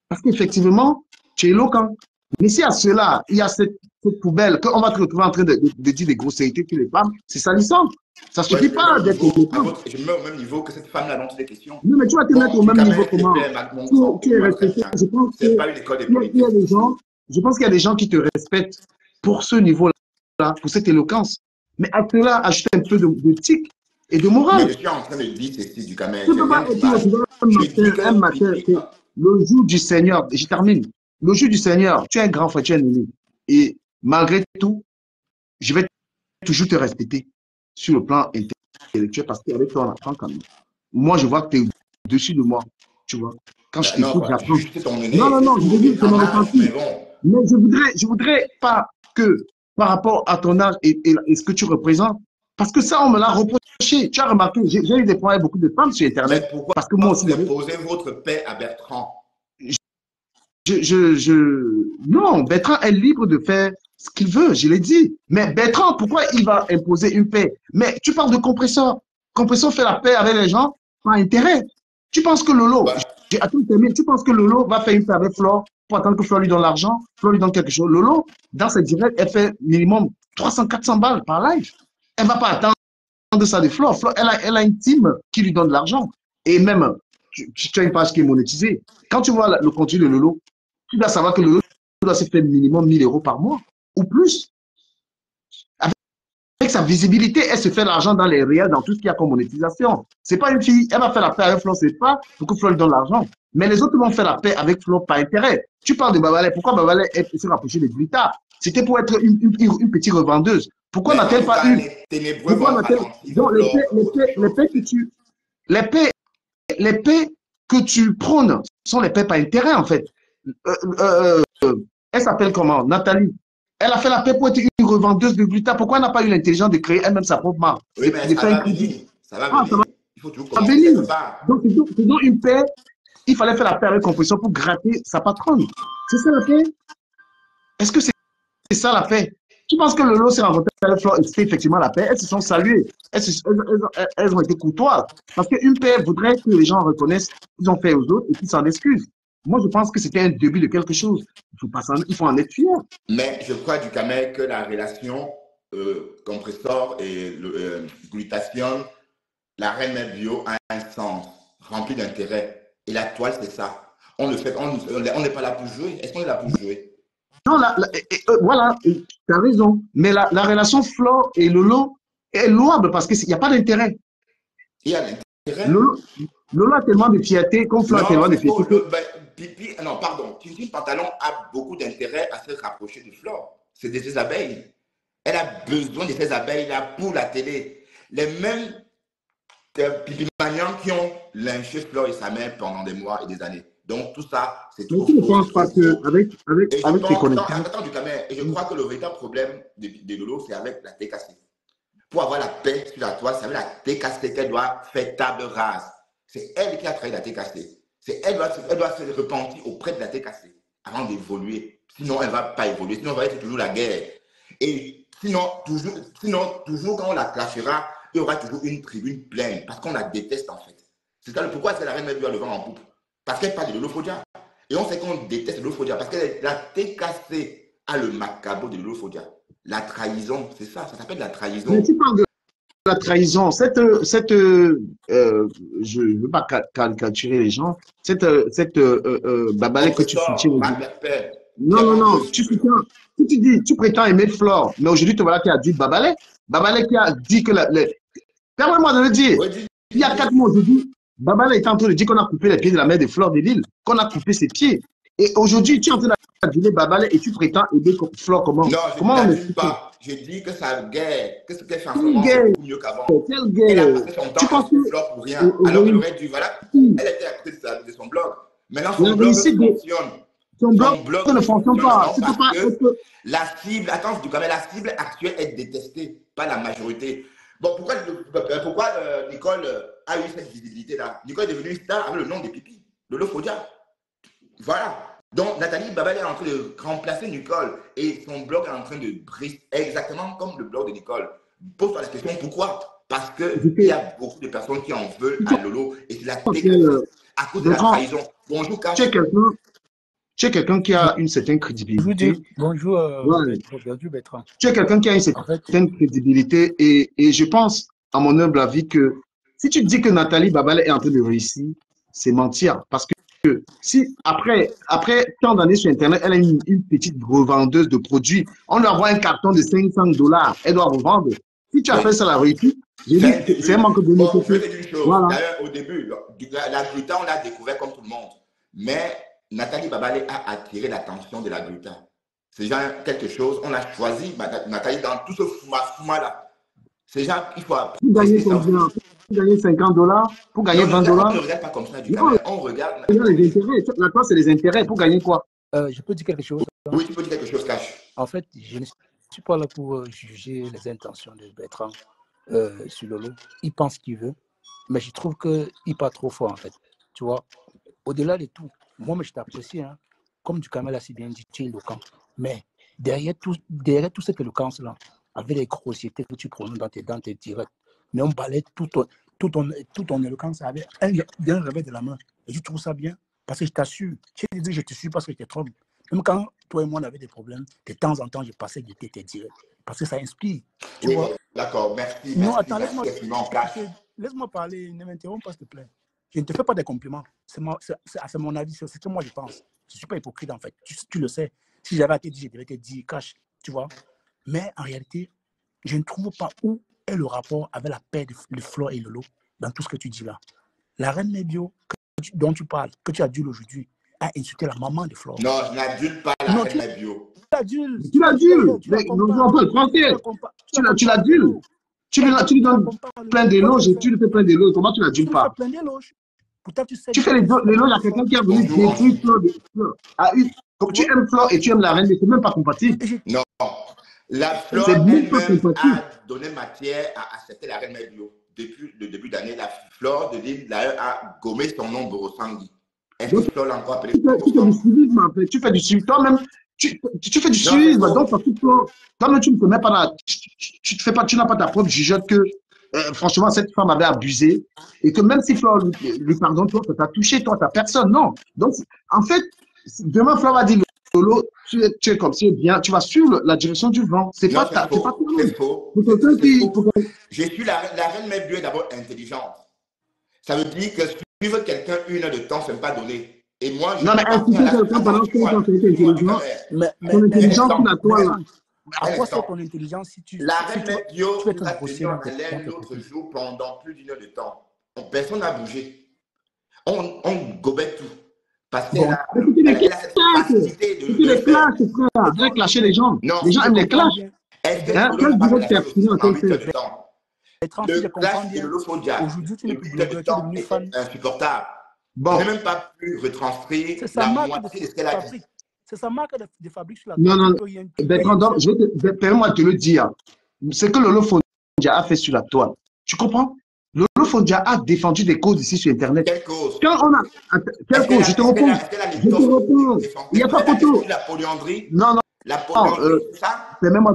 Parce qu'effectivement, tu es éloquent. Mais si à cela, il y a cette poubelle, qu'on va te retrouver en train de dire des grossièretés que les femmes, c'est salissant. Ça ne Ouais, suffit pas d'être éloquent. je me mets au même niveau que cette femme-là dans toutes les questions. Non, mais tu vas te mettre Bon, au du même niveau Cameroun, s'il te comment? plaît, mon grand, Tu es écoute-moi très respecté. bien. Je pense C'est que pas une école de il y a politesse. des gens, je pense qu'il y a des gens qui te respectent pour ce niveau-là, pour cette éloquence. Mais à cela, ajoute un peu de tic et de Mais morale. je suis en train de dire ceci du Cameroun. Tu ne Je peux viens pas du être mal. motivé Je dis un que matin, que le jour du Seigneur, je termine, le jour du Seigneur, tu es un grand frère, tu es un ennemi. Et malgré tout, je vais toujours te respecter sur le plan intellectuel parce qu'avec toi, on apprend quand même. Moi, je vois que tu es au-dessus de moi, tu vois. Quand je ben non, t'écoute, quoi. j'apprends. Juste ton Non, nez, non, c'est non, je tout. veux dire, Et c'est en mon âge, mais ressenti. bon. Mais je voudrais pas que par rapport à ton âge et ce que tu représentes, parce que ça, on me l'a reproché. Tu as remarqué, j'ai eu des problèmes avec beaucoup de femmes sur Mais Internet, pourquoi parce que moi aussi, vous imposez votre paix à Bertrand? non, Bertrand est libre de faire ce qu'il veut, je l'ai dit. Mais Bertrand, pourquoi il va imposer une paix? Mais tu parles de compresseur. Compresseur fait la paix avec les gens par intérêt. Tu penses que Lolo, Bah, attends, termine, tu penses que Lolo va faire une paix avec Flore pour attendre que Flore lui donne l'argent, Flore lui donne quelque chose. Lolo, dans ses directs, elle fait minimum 300, 400 balles par live. Elle ne va pas attendre ça de Flore. Flore, elle a une team qui lui donne de l'argent. Et même, tu as une page qui est monétisée. Quand tu vois le contenu de Lolo, tu dois savoir que Lolo doit se faire minimum 1000 euros par mois ou plus. Avec sa visibilité, elle se fait l'argent dans les réels, dans tout ce qu'il y a comme monétisation. C'est pas une fille, elle va faire la paix avec Flo, c'est pas pour que Flo lui donne l'argent. Mais les autres vont faire la paix avec Flo par intérêt. Tu parles de Babalé, pourquoi Babalé s'est rapprochée de Glita? C'était pour être une petite revendeuse. Pourquoi mais en n'a-t-elle tout pas cas, eu? les ténébreux Pourquoi vont n'a-t-elle. ralentir Donc, Flore pour autre chose. les paix, les paix que tu prônes sont les paix par intérêt, en fait. Euh, euh, Elle s'appelle comment? Nathalie. Elle a fait la paix pour être une revendeuse de Glita. Pourquoi elle n'a pas eu l'intelligence de créer elle-même sa propre marque, Oui, mais de ça faire un va crédit? venir. Ça va Ah, ça venir. Il faut toujours va commencer venir. quelque part. Donc, c'est donc une paix. Il fallait faire la paix avec compression pour gratter sa patronne. C'est ça la paix? Est-ce que c'est ça la paix? Tu penses que Lolo s'est rencontré avec Flore et c'était effectivement la paix? Elles se sont saluées. Elles ont été courtoises. Parce qu'une paix voudrait que les gens reconnaissent ce qu'ils ont fait aux autres et qu'ils s'en excusent. Moi, je pense que c'était un début de quelque chose. Il faut en être fier. Mais je crois du Cameroun que la relation compresseur et glutation, la reine bio a un sens rempli d'intérêt. Et la toile, c'est ça. On le fait, on n'est pas là pour jouer. Est-ce qu'on est là pour jouer? Non, voilà, tu as raison. Mais la relation Flo et Lolo est louable parce qu'il n'y a pas d'intérêt. Il y a l'intérêt. Lolo, Lolo a tellement de fierté, comme Flo a Non, tellement de c'est faux. fierté que Ben, non, pardon. Tintin Pantalon a beaucoup d'intérêt à se rapprocher de Flore. C'est de ses abeilles. Elle a besoin de ces abeilles-là pour la télé. Les mêmes Pipi Magnan qui ont lynché Flore et sa mère pendant des mois et des années. Donc tout ça, c'est mais trop tu ne faux, c'est penses trop pas faux. qu'avec Et je avec tes pense, connaissances, attends du Cameroun, et je crois que le véritable problème de Lolo, c'est avec la TKC. Pour avoir la paix sur la toile, c'est avec la TKC qu'elle doit faire table rase. C'est elle qui a trahi la TKC. Elle doit se repentir auprès de la TKC avant d'évoluer. Sinon, elle ne va pas évoluer. Sinon, ça va être toujours la guerre. Et sinon, quand on la clashera, il y aura toujours une tribune pleine. Parce qu'on la déteste, en fait. C'est ça pourquoi c'est la reine Mère le vent en poupe. Parce qu'elle parle de Lolo Fodia. Et on sait qu'on déteste Lolo Fodia. Parce que la TKC a le macabre de Lolo Fodia. La trahison, c'est ça. Ça s'appelle la mais trahison. tu parles de la trahison, je ne veux pas caricaturer les gens, Babalé que tu soutiens. Compressor, ma père, Non, non, diamant non, bleu, si tu tu veux. soutiens, si tu dis, tu prétends aimer Flore, mais aujourd'hui, tu voilà qui a dit Babalé. Babalé qui a dit que permets-moi de le dire. Oui, Il y a 4 mois aujourd'hui, Babalé est en train de dire qu'on a coupé les pieds de la mère de Flore de Lille, qu'on a coupé ses pieds. Et aujourd'hui, tu es en train d'adjuler Babalé et tu prétends aimer Flore comment? non, je ne Comment on l'adule explique ça? pas. Je dis que sa guerre, que ce qu'elle fait en ce Quelle moment, c'est guerre? beaucoup mieux qu'avant. Quelle Elle a guerre? passé son temps Tu à penses suivre Flore pour que rien. Alors qu'elle aurait dû, voilà, elle était à côté de son blog. Maintenant, la son blog réussite de fonctionne. son blog Son blog ne ne fonctionne fonctionne pas? non Tu peux parce pas que être. la cible, attends, du coup, mais la cible actuelle est détestée par la majorité. Bon, pourquoi Nicole a eu cette visibilité-là? Nicole est devenue star avec le nom de Pipi, Lolo Fodia. Voilà. Donc, Nathalie Babalé est en train de remplacer Nicole et son blog est en train de briller exactement comme le blog de Nicole. Pose-toi la question, pourquoi? Parce qu'il y a beaucoup de personnes qui en veulent à Lolo et c'est la déclaration à cause de la trahison. Bonjour, Cash. Tu es quelqu'un qui a une certaine crédibilité. Bonjour, Ouais. Bertrand. Tu es quelqu'un qui a une certaine crédibilité et je pense, à mon humble avis, que si tu dis que Nathalie Babalé est en train de réussir, c'est mentir. Parce que si après tant d'années sur Internet, elle est une petite revendeuse de produits, on lui envoie un carton de $500, elle doit revendre. Si tu as fait ça la réussite, c'est un manque de bon, je vais te nécessité. dire une chose. Voilà. D'ailleurs, au début, la gluta, on l'a découvert comme tout le monde. Mais Nathalie Babalé a attiré l'attention de la gluta. C'est genre quelque chose, on a choisi Nathalie dans tout ce fouma-là. C'est genre, il faut Pour gagner combien? Pour gagner $50? Pour gagner $20? On ne regarde pas comme ça du caméra. On regarde. Les intérêts. La classe, c'est les intérêts. Pour gagner quoi? Je peux dire quelque chose? Oui, tu peux dire quelque chose, Cash. En fait, je ne suis pas là pour juger les intentions de Bertrand sur Lolo. Il pense ce qu'il veut, mais je trouve qu'il part trop fort, en fait. Tu vois, au-delà de tout, moi, je t'apprécie, hein. Comme Duhamel a si bien dit, tu es éloquent. Mais derrière toute cette éloquence-là, avec les grossièretés que tu prononces dans tes directs, mais on balaye toute ton éloquence avec un revers de la main. Et je trouve ça bien, parce que je t'assure, je te suis parce que je te trompe. Même quand toi et moi on avait des problèmes, de temps en temps, je passais de tes directs. Parce que ça inspire. Oui, d'accord, merci. Non, attends, laisse-moi parler, ne m'interromps pas, s'il te plaît. Je ne te fais pas des compliments. C'est mon avis, c'est ce que moi je pense. Je ne suis pas hypocrite en fait. Tu le sais. Si j'avais à te dire, je devais te dire, cache, tu vois. Mais en réalité, je ne trouve pas où est le rapport avec la paix de Flo et Lolo dans tout ce que tu dis là. La reine Mébio dont tu parles, que tu adules aujourd'hui, a insulté la maman de Flo. Non, je n'adule pas la reine Mébio. Tu l'adules. Non, pas le français. Tu l'adules. Tu lui donnes plein d'éloges et tu lui fais plein d'éloges. Comment tu l'adules pas? Plein d'éloges. Pourtant, tu sais. Tu fais l'éloge à quelqu'un qui a voulu détruire Flo. Tu aimes Flo et tu aimes la reine, mais c'est même pas compatible. Non. La Flore elle-même a donné matière à accepter la reine Mébio. Depuis le début d'année, la Flore de l'île a gommé son nom Borosangui. Est-ce que Flore l'a encore appelé? Tu fais du civisme, en fait. Tu fais du civisme. Toi-même, tu fais du civisme. Donc, toi-même, tu ne te mets pas tu n'as pas ta propre jugeote que, franchement, cette femme avait abusé. Et que même si Flore lui pardonne, toi, ça t'a touché, toi, t'as personne. Non. Donc, en fait, demain, Flore va dire, Lolo, tu es comme si bien, tu vas suivre la direction du vent. C'est pas faux. Je suis la reine Mébio est d'abord intelligente. Ça veut dire que suivre quelqu'un 1 heure de temps, ce n'est pas donné. Et moi, je non, mais insulter quelqu'un pendant que tu es intelligent, ton intelligence, c'est la toi, là. À quoi sert ton intelligence si tu. La reine Mébio nous a tenu en haleine l'autre jour pendant plus d'1 heure de temps. Personne n'a bougé. On gobait tout. Parce qu'elle a cette capacité de les clashs, frère. Elle a clashé les gens. Les gens aiment les clashs. Est-ce que le clash de Lolo Fodia, aujourd'hui, tu n'es plus blogueur, tu es devenu fan. Insupportable. Bon. Je n'ai même pas pu retranscrire la moitié de ce qu'elle a dit. C'est sa marque de fabrique sur la Non. Bertrand, permets-moi de te le dire. Ce que Lolo Fodia a fait sur la toile, tu comprends? Lolo Fodia a défendu des causes ici sur Internet. Quelle cause? Quelle cause? Je te réponds. Il n'y a pas photo. La polyandrie? Non. La polyandrie, ça? Permets-moi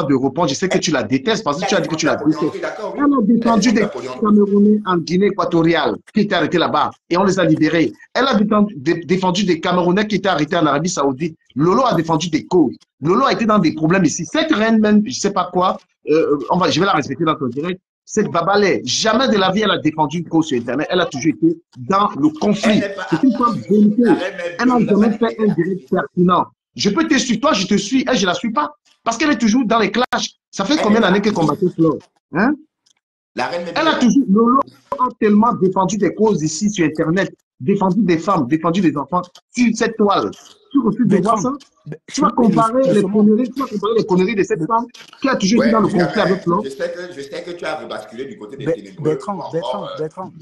de répondre. Je sais que tu la détestes parce que tu as dit que tu la détestes. Elle a défendu des Camerounais en Guinée équatoriale qui étaient arrêtés là-bas et on les a libérés. Elle a défendu des Camerounais qui étaient arrêtés en Arabie Saoudite. Lolo a défendu des causes. Lolo a été dans des problèmes ici. Cette reine même, je ne sais pas quoi, je vais la respecter dans ton direct. Cette Babalé, jamais de la vie elle a défendu une cause sur Internet. Elle a toujours été dans le conflit. C'est une femme vérité. Elle n'a jamais fait un direct pertinent. Je peux te suivre, toi je te suis, elle je ne la suis pas. Parce qu'elle est toujours dans les clashs. Ça fait combien d'années qu'elle combattait Flore? Hein? Elle a toujours, Lolo a tellement défendu des causes ici sur Internet, défendu des femmes, défendu des enfants sur cette toile. Tu refuses de voir ça? Tu vas comparer les conneries de cette femme qui a toujours été dans le conflit avec Flore. Je sais que tu as rebasculé du côté des ténébreux. Bertrand.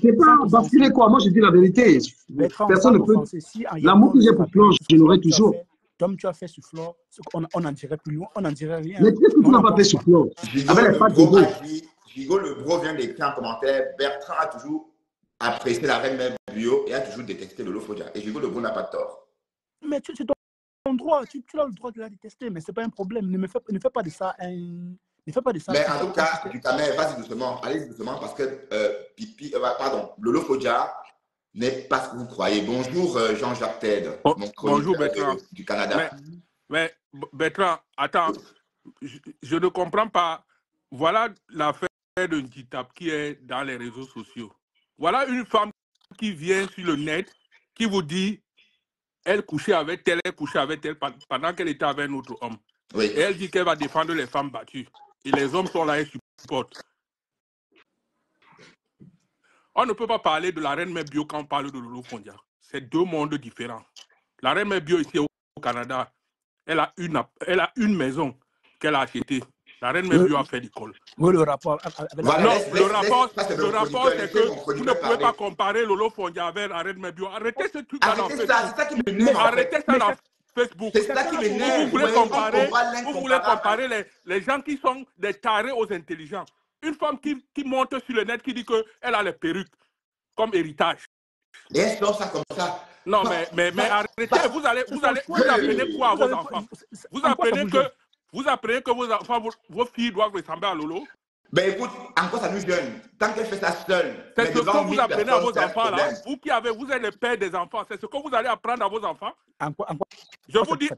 C'est pas basculer quoi, moi je dis la vérité. Personne ne peut. L'amour que j'ai pour Flore, je l'aurai toujours. Tom, tu as fait sur Flore, on en dirait plus loin, on n'en dirait rien. Mais qu'est-ce que tu n'as pas fait sur Flore? Gigo, le bro vient d'écrire en commentaire, Bertrand a toujours apprécié la reine mère bio et a toujours détesté Lolo Fodia. Et Gigo, le bro n'a pas de tort. Mais c'est ton droit, tu as le droit de la détester, mais ce n'est pas un problème. Ne fais pas de ça Ne fais pas de ça. Mais en tout cas, Ducamel, vas-y doucement, allez doucement parce que Lolo Fodia n'est pas ce que vous croyez. Bonjour Jean-Jacques Ted, mon bonjour Bertrand du Canada. Mais Bertrand, attends, je ne comprends pas. Voilà l'affaire de Ntitap qui est dans les réseaux sociaux. Voilà une femme qui vient sur le net, qui vous dit elle couchait avec tel, elle couchait avec tel pendant qu'elle était avec un autre homme. Oui. Et elle dit qu'elle va défendre les femmes battues. Et les hommes sont là et supportent. On ne peut pas parler de la reine mère bio quand on parle de Lolo Fodia. C'est deux mondes différents. La reine mère bio ici au Canada, elle a une maison qu'elle a achetée. La reine mère bio a fait l'école. Oui, le rapport. Voilà, non, le rapport, c'est que vous ne pouvez pas comparer Lolo Fodia avec la reine mère bio. Arrêtez ce truc-là dans Facebook. C'est ça qui m'énerve. Arrêtez ça dans Facebook. C'est ça qui m'énerve. Vous voulez comparer les gens qui sont des tarés aux intelligents. Une femme qui monte sur le net qui dit qu'elle a les perruques comme héritage. Et elle sort ça comme ça. Non, mais arrêtez. Vous apprenez quoi à vos enfants? Vous apprenez que vos enfants, vos filles doivent ressembler à Lolo? Ben écoute, encore ça nous jeune. Tant qu'elle fait ça seule. C'est ce que vous apprenez à vos enfants là. Vous êtes les pères des enfants. C'est ce que vous allez apprendre à vos enfants. Je vous dis,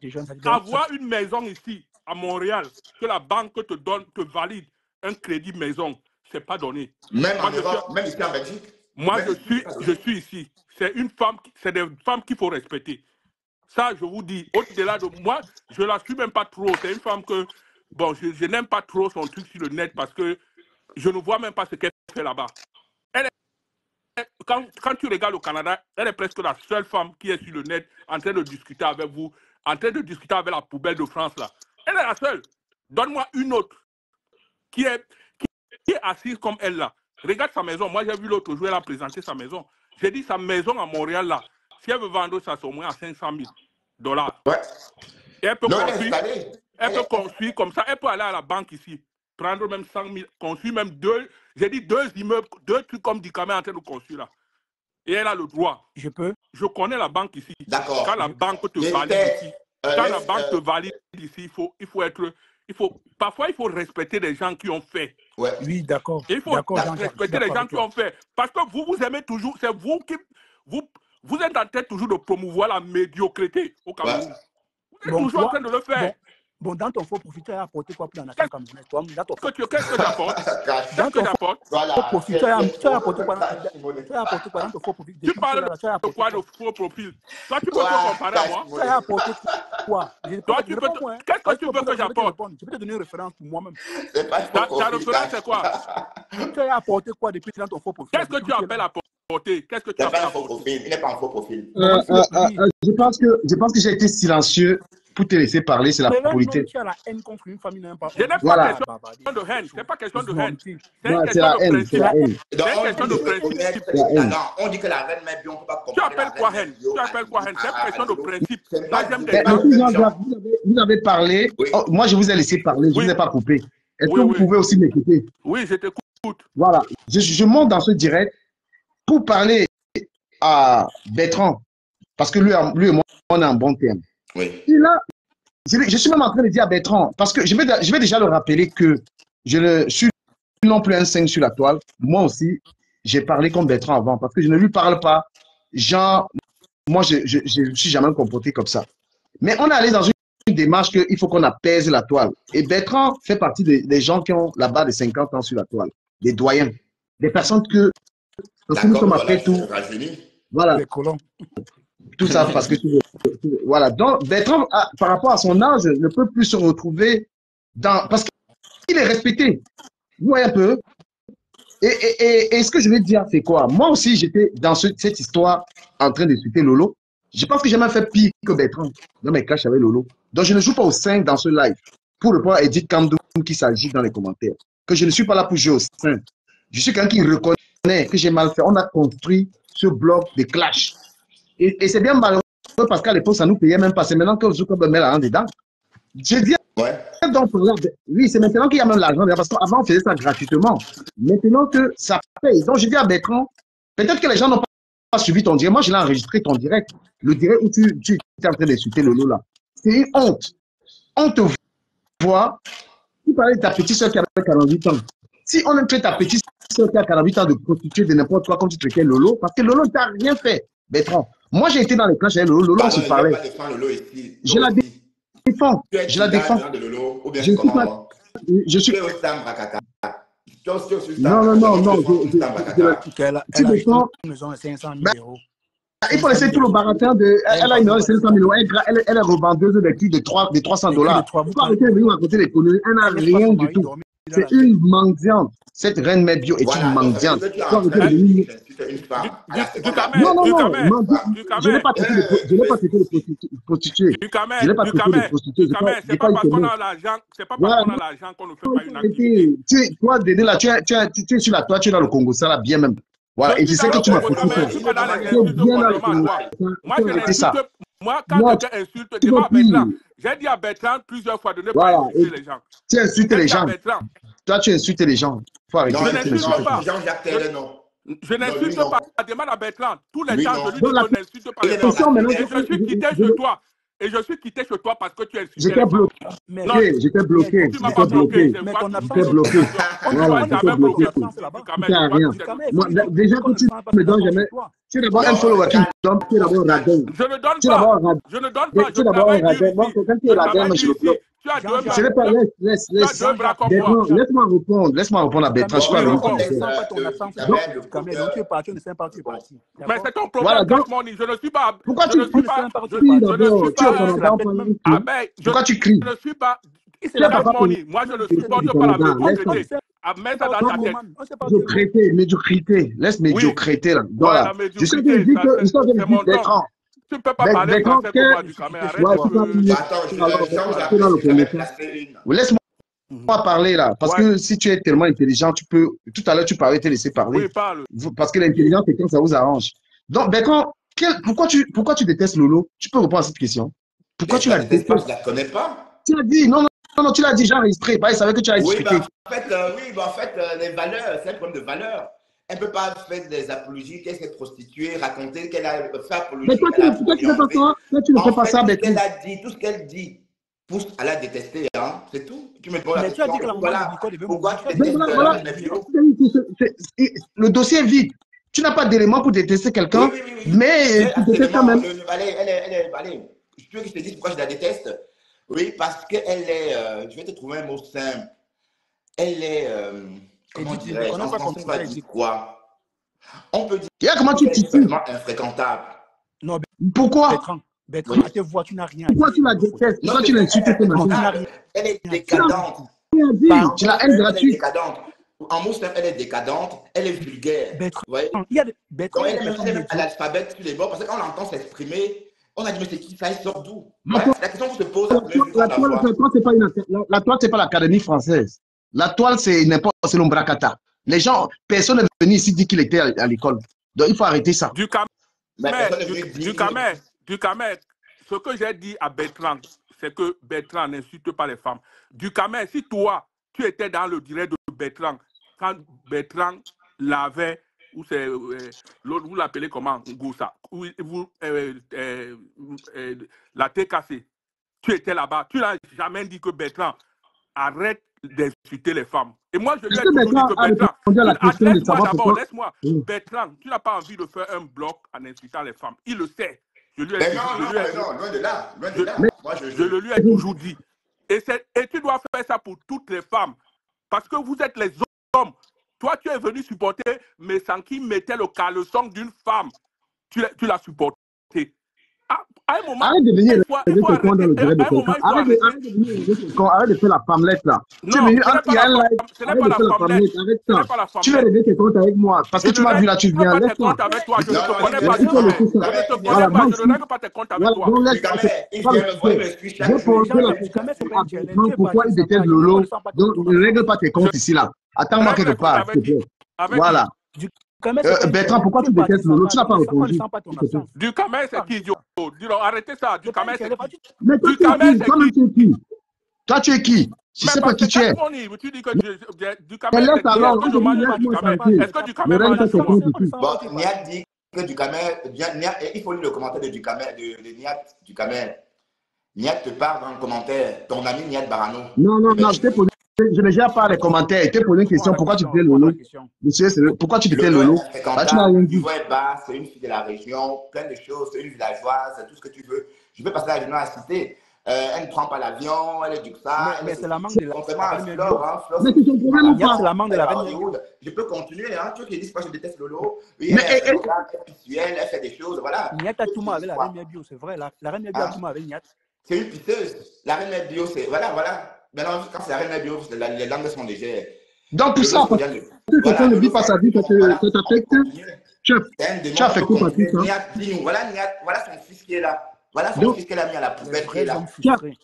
avoir une maison ici, à Montréal, que la banque te valide un crédit maison, c'est pas donné. Même en Europe, même ici en Belgique. Moi, je suis ici. C'est des femmes qu'il faut respecter. Ça, je vous dis, au-delà de moi, je ne la suis même pas trop. C'est une femme que, bon, je n'aime pas trop son truc sur le net parce que je ne vois même pas ce qu'elle fait là-bas. Quand tu regardes au Canada, elle est presque la seule femme qui est sur le net en train de discuter avec vous, en train de discuter avec la poubelle de France là. Elle est la seule. Donne-moi une autre qui est assise comme elle là. Regarde sa maison. Moi, j'ai vu l'autre jour, elle a présenté sa maison. J'ai dit, sa maison à Montréal, là, si elle veut vendre ça, c'est au moins à $500,000. Ouais. Et elle peut construire comme ça. Elle peut aller à la banque ici, prendre même 100,000, construire même deux immeubles, deux trucs comme Dicamé en train de construire là. Et elle a le droit. Je connais la banque ici. D'accord. Quand la banque te valide ici, la banque te valide ici, parfois, il faut respecter les gens qui ont fait. Ouais. Oui, d'accord. Il faut respecter les gens qui ont fait. Parce que vous aimez toujours, c'est vous qui... Vous êtes en tête toujours de promouvoir la médiocrité au Cameroun. Vous êtes toujours en train de le faire. Bon, dans ton faux profit, tu as apporté quoi pour la nation camerounaise? Qu'est-ce que j'apporte? Dans ton faux profit, tu as apporté quoi dans ton faux profit? Tu parles de quoi de faux profil? Toi, tu peux te comparer à moi? Tu as apporté quoi? Toi, qu'est-ce que tu veux que j'apporte? Je vais te donner une référence pour moi-même. Ta référence, c'est quoi? Tu as apporté quoi depuis dans ton faux profil? Qu'est-ce que tu appelles apporter? Qu'est-ce que tu appelles apporter? Il n'est pas un faux profil. Je pense que j'ai été silencieux pour te laisser parler, c'est la politesse. Tu as la haine contre une famille, n'importe Je n'ai pas question de haine. C'est pas question de haine. C'est une question de principe. C'est une question de principe. On dit que la reine mère bio, on ne peut pas Tu appelles quoi haine? Tu appelles quoi haine? C'est une question de principe. Vous avez parlé. Moi, je vous ai laissé parler. Je ne vous ai pas coupé. Est-ce que vous pouvez aussi m'écouter? Oui, je t'écoute. Voilà. Je monte dans ce direct pour parler à Bertrand. Parce que lui et moi, on est en bon terme. Oui. Et là, je suis même en train de dire à Bertrand, parce que je vais déjà le rappeler que je ne suis non plus un 5 sur la toile. Moi aussi, j'ai parlé comme Bertrand avant, parce que je ne lui parle pas. Genre, moi, je ne suis jamais comporté comme ça. Mais on est allé dans une démarche qu'il faut qu'on apaise la toile. Et Bertrand fait partie des gens qui ont la barre de 50 ans sur la toile, des doyens, des personnes que nous sommes après tout. Voilà. Les colons. Tout ça parce que voilà. Donc Bertrand, par rapport à son âge, ne peut plus se retrouver parce qu'il est respecté. Vous voyez un peu. Et ce que je vais dire, c'est quoi? Moi aussi, j'étais dans cette histoire en train de citer Lolo. Je pense que j'ai même fait pire que Bertrand dans mes clashs avec Lolo. Donc je ne joue pas au 5 dans ce live pour le point Edith Kamdoum qui s'agit dans les commentaires. Que je ne suis pas là pour jouer au 5. Je suis quelqu'un qui reconnaît que j'ai mal fait. On a construit ce bloc de clash. Et c'est bien malheureux parce qu'à l'époque, ça nous payait même pas. C'est maintenant que Zuckerberg met l'argent dedans. Je dis Ouais. donc, oui, c'est maintenant qu'il y a même l'argent dedans, parce qu'avant, on faisait ça gratuitement. Maintenant que ça paye. Donc, je dis à Bertrand, peut-être que les gens n'ont pas suivi ton direct. Moi, je l'ai enregistré ton direct. Le direct où tu étais en train d'insulter Lolo là. C'est une honte. On te voit, tu parlais de ta petite soeur qui avait 48 ans. Si on fait ta petite soeur qui a 48 ans de prostituée de n'importe quoi, comme tu traitais Lolo, parce que Lolo ne t'a rien fait, Bertrand. Moi, j'ai été dans les clashs avec Lolo, Lolo, on se parlait. Je ne vais pas défendre Lolo ici. Je la défends. Je la défends. De Lolo, ou bien je suis pas. Je suis. Au Sam Brakata. Non. Elle a une maison de 500 000 €. Il faut laisser tout le baratin de. Elle a une maison de 500 000 €. Elle est revendeuse de plus de 300 $. Il faut arrêter de venir raconter les conneries. Elle n'a rien du tout. C'est une mendiante. Cette reine mère bio est une mendiante. Non, je n'ai pas traité de prostituée. Je n'ai pas traité de prostituée. C'est pas parce qu'on a l'argent qu'on ne fait pas une activité. Toi, Dédé, là, tu es sur la toile, tu es dans le Congo, ça là, bien même. Voilà, et je sais que tu m'as fait Moi, quand quelqu'un insulte, j'ai dit à Bertrand plusieurs fois de ne pas insulter les gens. Tu insultes les gens. Toi, tu insultes les gens. Je n'insulte pas. Je n'insulte pas. Demande à Bertrand. Tous les temps, je lui dis qu'on n'insulte pas les gens. Et je suis quitté chez toi. Et je suis quitté chez toi parce que tu es insulté. J'étais bloqué. J'étais bloqué. Tu m'as pas bloqué. J'étais bloqué. Voilà, j'étais bloqué. Tu n'as rien. Déjà que tu me donnes jamais. Tu es d'abord un follower qui me donne. Tu es d'abord radin. Je ne donne pas. Je ne donne pas. Tu es d'abord un radin. Moi, quand tu es radin, je le bloque. Je n'ai pas. Laisse-moi répondre à Bertrand. Je ne peux pas Donc tu es parti, on ne sait pas où tu es parti. Mais c'est ton problème, je ne suis pas. Pourquoi tu cries Pourquoi tu cries? Je ne suis pas. Moi, je ne supporte pas la médiocrité. Mets ça dans ta tête. Médiocrité. Laisse médiocrité là. Voilà. Je sais que je dis que Bertrand. Tu ne peux pas parler français pour moi du caméra. Laisse-moi parler là. Parce que si tu es tellement intelligent, tu peux. Tout à l'heure, tu parlais, te laisser parler. Oui, parle. Parce que l'intelligence, c'est quand ça vous arrange. Donc, Bertrand, pourquoi tu détestes Lolo? Tu peux répondre à cette question. Pourquoi tu la détestes? Je ne la connais pas. Tu l'as dit, non, tu l'as dit, j'ai enregistré. Il savait que tu as discuté. En fait, les valeurs, c'est un problème de valeurs. Elle ne peut pas faire des apologies, qu'elle s'est prostituée, raconter qu'elle a fait apologie. Mais pourquoi tu ne fais pas ça? Toi, tu ne fais pas ça, Bertrand. Tout ce qu'elle dit pousse à la détester, hein. C'est tout. Tu me demandes la question. Mais tu as dit que la maman de pourquoi tu détestes le dossier est vide. Tu n'as pas d'éléments pour détester quelqu'un, mais tu détestes quand même. Allez, je veux que je te dise pourquoi je la déteste. Oui, parce qu'elle est, je vais te trouver un mot simple. Elle est, comment dirais-je, en français, on va dire quoi? On peut dire comment tu titules infréquentable. Non, pourquoi? Bertrand, à te voir, tu n'as rien. Pourquoi tu la détestes? Pourquoi tu l'insultes? Elle est décadente. Tu la haine gratuite. En mots simple, elle est décadente, elle est vulgaire. Bertrand, il y a Bertrand, elle est même à l'alphabet sur les bords, parce que quand on l'entend s'exprimer, on a dit, mais c'est qui ça, il sort d'où? La question que se pose, la toile, c'est pas l'Académie française. La toile, c'est n'importe quoi, c'est l'ombracata. Les gens, personne n'est venu ici dire qu'il était à l'école. Donc, il faut arrêter ça. Du Camer, ce que j'ai dit à Bertrand, c'est que Bertrand n'insulte pas les femmes. Du Camer, si toi, tu étais dans le direct de Bertrand, quand Bertrand l'avait, ou c'est l'autre, vous l'appelez comment, Goussa, la TKC, tu étais là-bas, tu n'as jamais dit que Bertrand arrête d'insulter les femmes. Et moi, je lui ai toujours dit que Bertrand, laisse-moi. Bertrand, tu n'as pas envie de faire un bloc en insultant les femmes. Il le sait. Je lui ai loin de là. Je le lui ai toujours dit. Et tu dois faire ça pour toutes les femmes. Parce que vous êtes les hommes. Toi, tu es venu supporter, mais sans qui mettait le caleçon d'une femme. Tu l'as supporté. À un moment, arrête de venir dans le direct de quelqu'un. Arrête de faire la femmelette là. Non, ce n'est pas la femmelette. Tu veux régler tes comptes avec moi. Parce que tu m'as vu là, tu viens. Laisse-moi. Je ne te connais pas. Je ne règle pas tes comptes avec toi. J'ai posé la question pourquoi il déteste Lolo. Donc, ne règle pas tes comptes ici là. Attends-moi quelque part. Voilà. Ducamet, c'est pas une Bertrand, faible. pourquoi Tu tu es parti détestes sans Lolo? Tu ça. n'as pas On ne répondu. sent pas ton S'il te plaît. absence. Ducamet, c'est Parle qui, de ça. Dis-le, arrêtez ça. C'est pas Ducamet, une c'est faible. qui? Mais toi, tu es Ducamet, qui? c'est Toi-même, qui? tu es qui? Toi, tu es qui? Je ne Mais sais pas parce que qui tu es. Cashmoney, tu dis que Mais Ducamet, laisse c'est qui? alors, Est-ce on que te je dit, mange Parle laisse-moi de ça. Ducamet? Parle tranquille. de Est-ce que ça. Ne Ducamet règne mange pas chez tes moi? comptes ici. Bon, Niat dit que Ducamet, il faut lire le commentaire de Ducamet, de Niat Ducamet. Niat te parle dans le commentaire, ton ami Niat Barano. Non, non, Le non, je t'ai posé, je ne gère pas les commentaires. Je t'ai posé une Réponds à question. la Pourquoi tu question. disais Réponds à Lolo? la question. Monsieur, pourquoi tu disais Lolo est Lolo? Bah, tu n'as infréquentable, rien dit. niveau est bas, c'est une fille de la région, plein de choses, c'est une villageoise, tout ce que tu veux. Je peux passer la journée à citer. Elle ne prend pas l'avion, elle est du XA, elle est Mais c'est la ceci. manque de la Contrairement à reine mère Flore, bio. hein, Flore, Mais c'est c'est une ton fille qui prend problème ou Niat, pas? c'est la manque de elle la va à reine mère bio. Hollywood. Je peux continuer, hein. Tu veux qu'ils disent pas je déteste Lolo. Oui, Mais, elle est infréquentable, elle est visuelle, elle fait des choses, voilà. Niat a tout mal avec la reine Quoi. mère bio, c'est vrai. La reine mère bio a Hein? tout mal avec Niat. C'est une piteuse. La reine mère bio, c'est. Voilà, voilà. Maintenant, quand c'est la reine mère bio, les langues sont légères. donc pour Lolo, ça, c'est parce bien de. que quelqu'un Voilà, ne vit Lolo, pas c'est un sa vie, ça démon. Voilà, on peut t'affecte. continuer. Tu C'est un tu es démon, on peut affecté par tout continuer. ça. Niat, dis-nous. Voilà, Niat, voilà son fils qui est là. Voilà son Donc, fils qu'elle a mis à la Les poubelle qui est vrais là. hommes frustrés.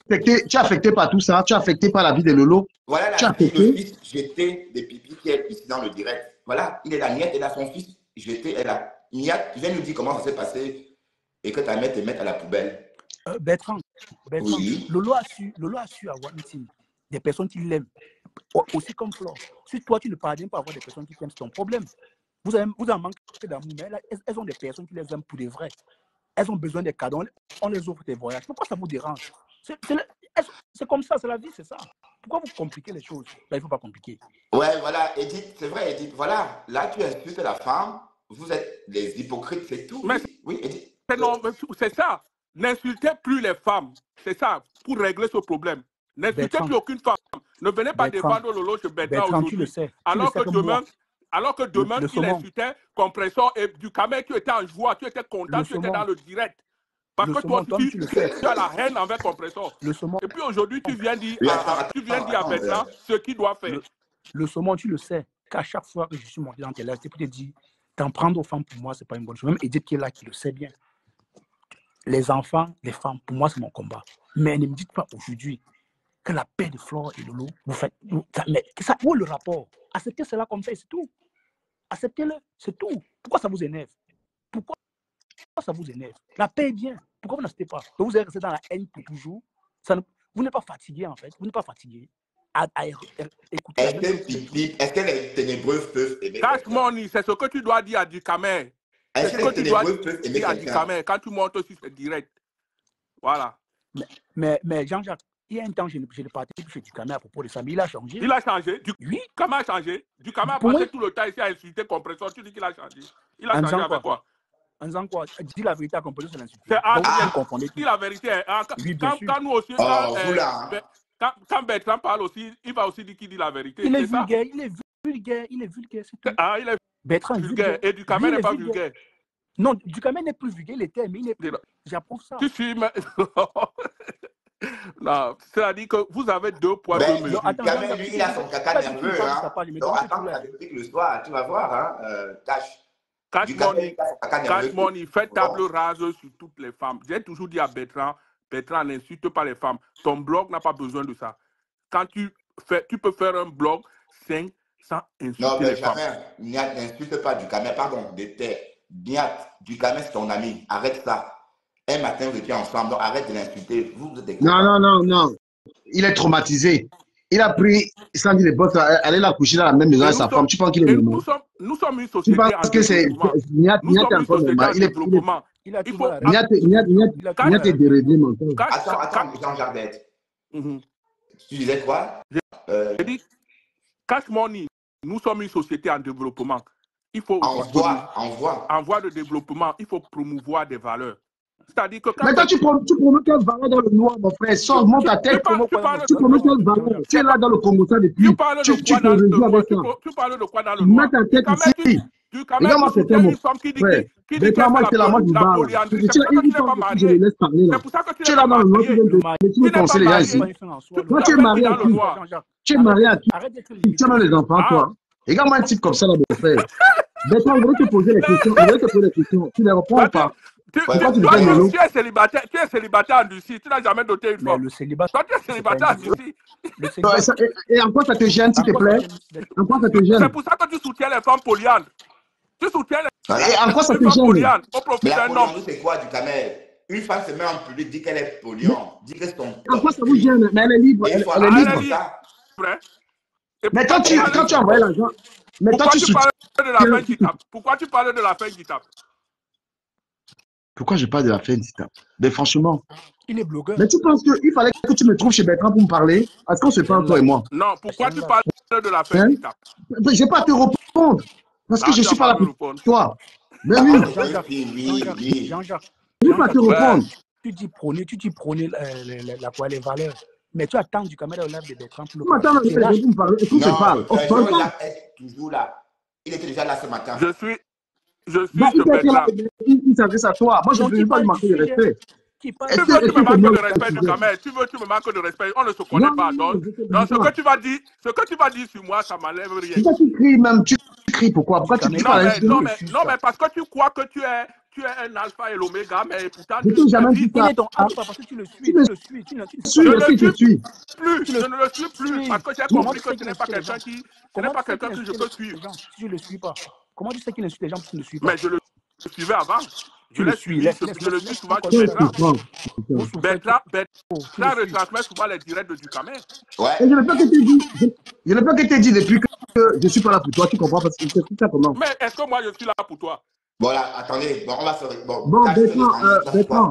tu es affecté par tout ça. Tu es affecté par la vie de Lolo. Voilà Tu es la fille, le affecté. fils jeté des pipis qui est ici dans le direct. Voilà, il est là, Niat, elle a son fils jeté, elle a. Niat, viens nous dire comment ça s'est passé et que ta mère te mette à la poubelle. Bertrand, Oui. Lolo a su avoir une team, des personnes qui l'aiment, aussi comme Flore. Si toi, tu ne parviens pas à avoir des personnes qui t'aiment, c'est ton problème. Vous en manquez d'amour, mais elles ont des personnes qui les aiment pour de vrai. Elles ont besoin des cadeaux, on les offre des voyages. Pourquoi ça vous dérange? C'est comme ça, c'est la vie, c'est ça. Pourquoi vous compliquez les choses? Là, il ne faut pas compliquer. Ouais, voilà, Edith, c'est vrai, Edith. Voilà, là, tu insultes la femme, vous êtes les hypocrites, c'est tout. Mais Oui, Edith. c'est ça. N'insultez plus les femmes. C'est ça, pour régler ce problème. N'insultez Bertrand, plus aucune femme. Ne venez pas Bertrand, défendre Lolo chez Bertrand Bertrand, tu le aujourd'hui. sais. Tu le Alors sais que comme moi. demain, Le il saumon, insultait Compressor et Ducamet, tu étais en joie, tu étais content, le tu étais dans saumon, le direct. Parce le que toi saumon, aussi, toi-même, tu le sais. tu as la haine envers Compressor. Le saumon, Et puis aujourd'hui, tu viens dire Oui, à attends, Bertrand ce qu'il doit faire. le saumon, tu le sais. Qu'à chaque fois que je suis monté dans tes lives, c'est pour te dire, t'en prendre aux femmes, pour moi, c'est pas une bonne chose. Même Edith qui est là, qui le sait bien. Les enfants, les femmes, pour moi, c'est mon combat. Mais ne me dites pas aujourd'hui que la paix de Flore et Lolo, vous faites. Mais ça, où est le rapport? Acceptez cela comme ça et c'est tout. Acceptez-le, c'est tout. Pourquoi ça vous énerve? Pourquoi ça vous énerve? La paix est bien. Pourquoi vous n'acceptez pas? Donc vous allez rester dans la haine pour toujours. Vous n'êtes pas fatigué, en fait. Vous n'êtes pas fatigué à écouter la même chose. Est-ce que les ténébreuses peuvent aimer Cash quelqu'un? money, c'est ce que tu dois dire à Ducamet. C'est Est-ce ce que que les tu dois ténébreuses peuvent aimer dire à quelqu'un? Ducamet quand tu montes sur ce direct. Voilà. Mais Jean-Jacques, il y a un temps, je ne partais plus chez Ducamet à propos de ça, mais il a changé. Il a changé. Oui. Ducamet a changé. Ducamet a Pour passé moi, tout le temps ici à insulter Compressor. Tu dis qu'il a changé. Il a en changé disant avec quoi? quoi? En disant quoi? Dis la vérité à Compressor, c'est l'insulter. C'est Donc vous confondez dis tout. la vérité. Hein. Oui, bien sûr. Quand nous aussi, Oh, vous là. quand Bertrand parle aussi, il va aussi dire qu'il dit la vérité. Il est C'est ça? vulgaire, il est vulgaire, c'est tout. Ah, il est Bertrand est vulgaire. Et Ducamet Lui, il n'est est pas vulgaire. vulgaire. Non, Ducamet n'est plus vulgaire, il était, mais il n'est plus. J'approuve ça. Tu suis, mais... Non, c'est-à-dire que vous avez deux poids, Ben, deux mesures. Ducamet, lui, il a son caca nerveux. Hein. Donc, attends que ça t'explique le soir. Tu vas voir, hein, Cash. Cash Ducamet, il a son caca nerveux. Cash Money, fait table rase sur toutes les femmes. J'ai toujours dit à Bertrand, n'insulte pas les femmes. Ton blog n'a pas besoin de ça. Quand tu peux faire un blog 5 sans insulter Non, les femmes. Benjamin, Niat, n'insulte pas Ducamet. Pardon, Niat, Ducamet, c'est ton ami. Arrête ça. Un matin, vous étiez ensemble, donc arrête de l'insulter. Vous êtes des non. Il est traumatisé. Il a pris, sans dire les boss, aller la coucher dans la même maison avec sa femme. Tu penses qu'il est normal? Nous sommes une Tu société en penses que c'est développement. Niat Nous sommes est une encore société en normal. développement. Il a Il tout faut... mal. Niat est déréglé mental. Attends, Jean-Jardin. Tu disais quoi? J'ai dit, Cash Money, nous sommes une société en développement. Il faut en voie de développement, il faut promouvoir des valeurs. C'est-à-dire que mais toi, tu promets quelle valeur dans le noir, mon frère? Sors, monte ta tête. Tu promets quelle valeur? Tu es là dans le Commosa depuis. Tu te réjouis avec ça. Tu parles de quoi dans le noir? Mets ta tête ici. Regarde-moi, c'est une femme qui dit que c'est la polyandrie. C'est pour ça que tu n'es pas marié. C'est pour ça que tu es là dans le noir, tu me conseilles les gars ici. Toi, tu es marié à qui? Tu es marié à qui? Tu as les enfants, toi. Regarde-moi un type comme ça, là, mon frère. Bertrand, je voudrais te poser les questions. Tu les réponds ou pas? Tu es célibataire en Russie, tu n'as jamais doté une femme. Le célibat. Toi, tu es célibataire en Russie. Et en quoi ça te gêne, s'il te plaît? En quoi ça te gêne? C'est pour ça que tu soutiens les femmes polyandres. Tu soutiens Voilà. Et en quoi ça les te femmes gêne? polluantes au profit Mais la d'un homme. polluance, c'est quoi du camel? Une femme se met en public, dit qu'elle est polluante, dit que c'est son En quoi top ça vous cri. gêne? Mais elle est libre, Et il faut elle est Ah, arrêter elle est libre. comme libre. ça. Hein. Et Mais pourquoi tu Elle est parles, quand tu libre. envoies l'argent, mais toi pourquoi tu tu soutiens. parles de la fin qui tape? Pourquoi tu parles de la fin qui tape? Pourquoi je parle de la fin, Tita? Mais franchement. Il est blogueur. Mais tu penses qu'il fallait que tu me trouves chez Bertrand pour me parler? Est-ce qu'on se C'est un parle, toi et lâche. moi? Non, C'est pourquoi un tu lâche. parles de la fin Hein? qui tape? Je n'ai pas à te répondre. Parce que Ah, je ne tu suis vas pas pas là me pour répondre. toi. Ben Par oui, contre, je Jean-Jacques, suis, oui, Jean-Jacques, oui. Jean-Jacques, je ne vais pas te Jean-Jacques, répondre. tu dis prôner quoi, les valeurs. Mais tu attends du caméra au live de Bertrand pour le Tu m'attends parler. là, C'est je vais lâche. vous me parler. Est-ce qu'on se Non, parle? On se parle pas? Jean-Jacques est toujours là. Il était déjà là ce matin. Je suis Bah, il ce peut être là, Bertrand. il s'adresse à toi. Moi, je ne Donc, peux qui pas lui parle du manquer de sujet. respect. Qui parle Est-ce du Tu que veux, sujet. tu me c'est manques moi de qui respect du t'ai dit? camel. Tu me manques de respect. On ne se connaît Non, pas. non, Donc, je te donc dis pas. ce que tu vas dire sur moi, ça m'enlève rien. Pourquoi tu cries même? Tu cries pourquoi? Du Pourquoi tu caméra, dis qui pas Non, la ne mais, vérité? qui non, ne mais, suit non, pas. mais parce que tu crois que tu es un alpha et l'oméga, mais pourtant Je tu t'ai jamais dit existes. Il ça. est ton alpha parce que tu le Tu suis. me Tu le suis. Tu ne suis pas suis, Je lui. ne est-ce le qu'il te suis suit? Tu plus. le Je ne le suis plus suis. parce que j'ai Comment compris tu que sais ce qu'il n'est pas insulte les gens? quelqu'un qui, ce n'est Comment tu pas sais qu'il quelqu'un que je insulte peux suivre. les gens si tu ne le suis pas? Comment tu sais qu'il insulte les gens si tu ne le suis pas? Mais je le suivais avant. Je Tu le l'ai suis. suivi. Laisse, Je, laisse, je le laisse, suis laisse. souvent On sur connaît Quelle frère. Bertrand. souffrance. Vous Putain. souffrez trop. Tu le Bertrand suis. retransmet souvent les directs du camel. Ouais. Et je n'ai pas que t'ai dit. Je n'ai pas que t'ai dit depuis que je ne suis pas là pour toi. Tu comprends? Parce que c'est ça comment? Mais est-ce que moi je suis là pour toi? Voilà, attendez. Bon, on va faire. Bon, Bon, quand je suis descendu, ça c'est quoi? Bertrand,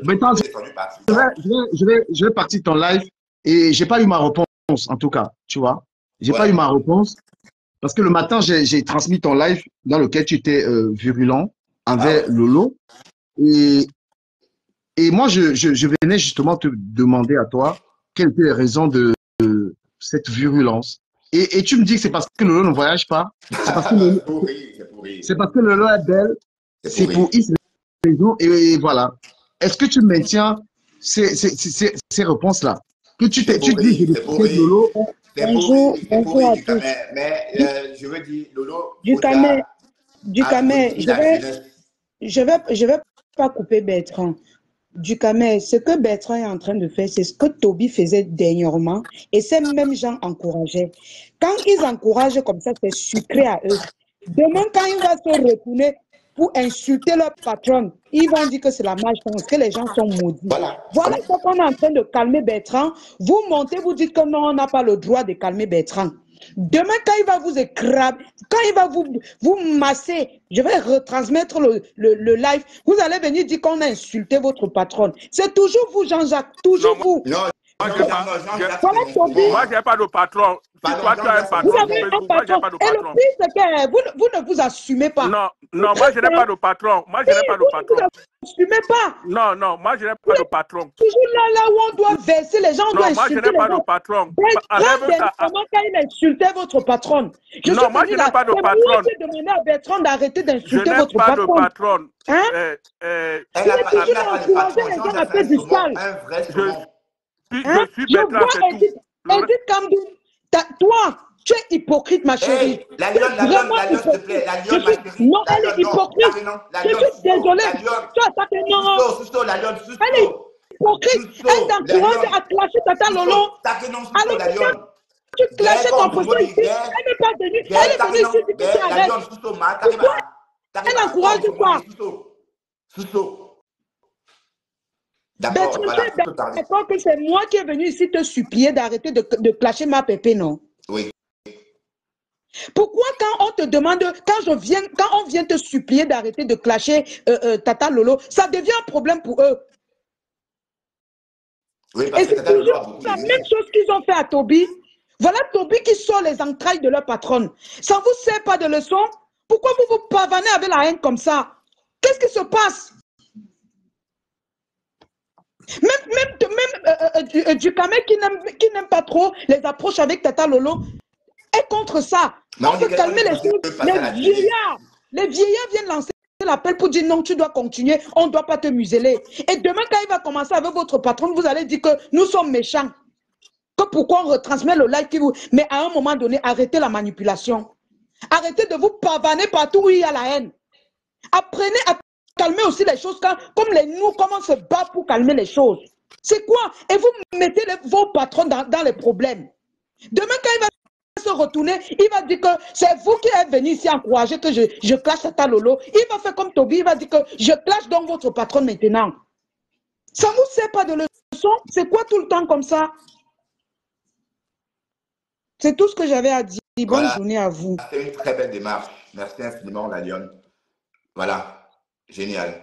Bertrand, Je suis descendu par ça. je vais partir de ton live et j'ai pas eu ma réponse, en tout cas, tu vois. J'ai pas eu Ouais. ma réponse parce que le matin, j'ai transmis ton live dans lequel tu étais virulent Ah envers ouais. Lolo. Et, et moi, je venais justement te demander à toi quelles étaient les raisons de cette virulence. Et tu me dis que c'est parce que Lolo ne voyage pas. C'est parce que C'est pour rire, c'est pour rire. c'est parce que Lolo est belle. C'est C'est pour pour rire. X raisons. Et voilà. Est-ce que tu maintiens ces réponses-là? Que tu C'est pour dis, je rire, c'est pour déteste rire. Lolo. C'est pour rire, Bonjour, c'est pour bonjour rire à du tous. camel. Mais je veux dire, Lolo, Du camé, du a camé, détruit la jeunesse. je vais pas couper Bertrand. Du camé, ce que Bertrand est en train de faire, c'est ce que Toby faisait dernièrement, et ces mêmes gens encourageaient. Quand ils encouragent comme ça, c'est sucré à eux. Demain, quand il va se retourner pour insulter leur patronne, ils vont dire que c'est la malchance, que les gens sont maudits. Voilà. Voilà ce qu'on est en train de calmer Bertrand. Vous montez, vous dites que non, on n'a pas le droit de calmer Bertrand. Demain, quand il va vous écraser, quand il va vous masser, je vais retransmettre le live, vous allez venir dire qu'on a insulté votre patronne. C'est toujours vous, Jean-Jacques, toujours Non, vous. Non, Moi, non, j'ai pas, Jean-Jacques, Voilà c'est Toby. bon, moi, hein. j'ai pas de patron. Si Pardon, toi, tu as un Jean-Jacques, Vous patron sur avez un Facebook, moi, j'ai patron. pas de Et le patron. pire, c'est que vous ne vous assumez pas. Non, Le non, moi, je pire, n'ai pas de patron. Moi, je n'ai pas de vous ne patron. vous assumez pas. Non, non, moi, je n'ai Vous pas de êtes patron. toujours là où on doit verser les gens, on doit Non, moi, je insulter n'ai les pas de gens. patron. Bertrand, Enlève ça. dernièrement, quand il insultait votre patronne, je Non, suis moi, je venu n'ai là, pas de c'est moi patron. qui ai demandé à Bertrand d'arrêter Je d'insulter n'ai votre pas de patronne. patron. Hein? Elle Il n'a est pas, toujours elle n'a là à pas de encourager patron. les gens à Jean-Jacques, c'est faire un du saumon, sale. un vrai Je saumon. Hein? suis Je Bertrand, vois c'est tout. Edith Kamdoum, toi, tu es hypocrite, ma chérie. Hey, la Tu es lionne, vraiment s'il te hypocrite. plaît. La Je lionne, ma suis... chérie. Non, La elle est lionne, non. hypocrite. La Je lionne, suis Susso. désolée. La lionne. Tu as attaqué, non. Susso, la lionne, Elle est Susso. hypocrite. Elle Susso, la t'encourage lionne. à clasher Tata Lolo. Susso, taquenon, Susso, Alors la que quand lionne. tu Gay, clashais ton comme tout le monde poisson dit, ici, gay. elle n'est pas venue. Gay, Elle est venue taquenon, ici dire que gay, tu la arrêtes. lionne, Susso, ma, Pourquoi taqueba, elle encourage comme tout le quoi? monde dit, Susso. Susso. D'accord, Bertrand, tu voilà, es tu peux parler. d'accord que c'est moi qui est venu ici te supplier d'arrêter de clasher ma pépé, non? Oui. Pourquoi quand on te demande, quand on vient te supplier d'arrêter de clasher Tata Lolo, ça devient un problème pour eux? Oui, parce Et que c'est Tata Lolo a toujours beaucoup la de même chose qu'ils ont fait à Toby. Voilà Toby qui sort les entrailles de leur patronne. Ça ne vous sert pas de leçon? Pourquoi vous vous pavanez avec la haine comme ça? Qu'est-ce qui se passe? Même du camé qui n'aime pas trop les approches avec Tata Lolo est contre ça. Mais On peut calmer les choses. Les vieillards viennent lancer l'appel pour dire non, tu dois continuer, on ne doit pas te museler. Et demain, quand il va commencer avec votre patron, vous allez dire que nous sommes méchants. Que pourquoi on retransmet le live qui vous... Mais à un moment donné, arrêtez la manipulation. Arrêtez de vous pavaner partout où il y a la haine. Apprenez à calmer aussi les choses comme nous, comment on se bat pour calmer les choses. C'est quoi? Et vous mettez vos patrons dans les problèmes. Demain, quand il va se retourner, il va dire que c'est vous qui êtes venu ici encourager que je clash Tata Lolo. Il va faire comme Toby, il va dire que je clash donc votre patronne maintenant. Ça ne vous sert pas de leçon? C'est quoi tout le temps comme ça? C'est tout ce que j'avais à dire. Bonne Voilà. journée à vous. C'est une très belle démarche. Merci infiniment, la Lionne. Voilà. Génial.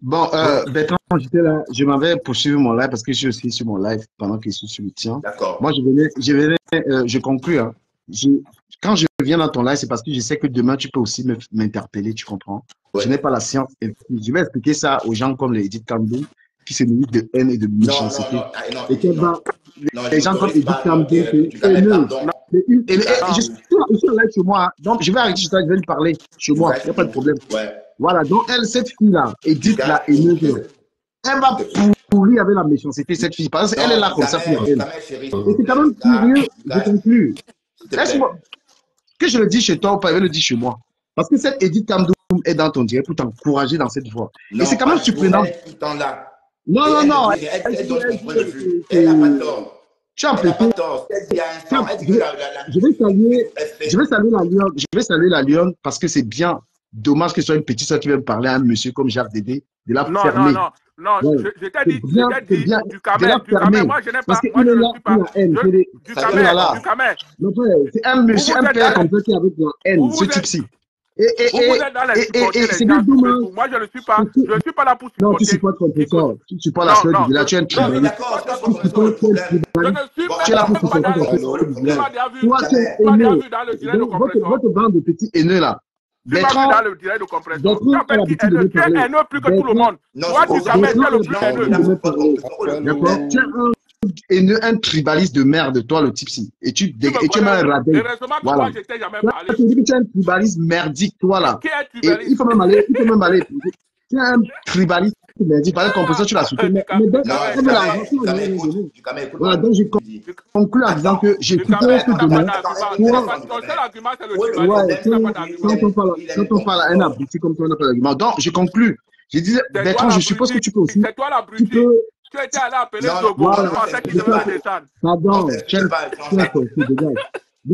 Bon, Bertrand, j'étais là, je m'avais poursuivi mon live parce que je suis aussi sur mon live pendant que je suis sur le tien. D'accord. Moi, je conclus. Hein. Quand je viens dans ton live, c'est parce que je sais que demain, tu peux aussi m'interpeller, tu comprends? Ouais. Je n'ai pas la science. Je vais expliquer ça aux gens comme les Edith Campbell qui se nourrissent de haine et de méchanceté. Les gens comme Edith Campbell, je suis en live chez moi. Hein. Donc, je vais arrêter, je vais lui parler chez moi. Il n'y a pas de problème. Ouais. Voilà, donc elle, cette fille-là, Edith, la haineuse, elle va pourrir avec la méchanceté, cette fille, parce qu'elle est là comme ça pour elle. Et c'est quand même curieux, je conclue. Laisse-moi, que je le dis chez toi ou pas, je le dis chez moi. Parce que cette Edith Kamdoum est dans ton direct pour t'encourager dans cette voie. Et c'est quand même surprenant. Non, non, non. Elle n'a pas tort. Tu as pété. Je vais saluer la Lionne parce que c'est bien. Dommage que ce soit une petite soeur qui vient parler à un monsieur comme Jacques Dédé, de la fermer. Non, je t'ai dit du Camer, moi je n'ai pas, parce moi je ne suis pas, du Camer. C'est un monsieur, un père comme ça qui est avec la haine, ce type-ci. Vous êtes dans les supporter les gens. Moi je ne suis pas là pour supporter. Non, tu supportes ton professeur. Tu supportes la soeur du village. Tu es un tribunal. Tu es là pour supporter ton professeur. Toi, tu es haineux. Votre bande de petits haineux là. Bertrand, dans le direct de compression. Tu es haineux plus que tout le monde. Toi, tu es le plus haineux. D'accord. Tu es un tribaliste de merde, toi, le type-ci. Et tu es même un radin. Voilà. Tu dis que tu es un tribaliste merdique, toi, là. Et il faut même aller. Tu es un tribaliste merdique. Par exemple, compression, tu l'as soutenu. Voilà, donc je conclue en disant que j'ai tout que demain. Quand on parle à un abruti comme toi, on n'a pas d'argument. Donc, je conclue. Je disais, Bertrand, je suppose que tu peux aussi. C'est toi l'abruti. Tu étais allé appeler Togo, tu pensais qu'il devait la descendre. Pardon, donc,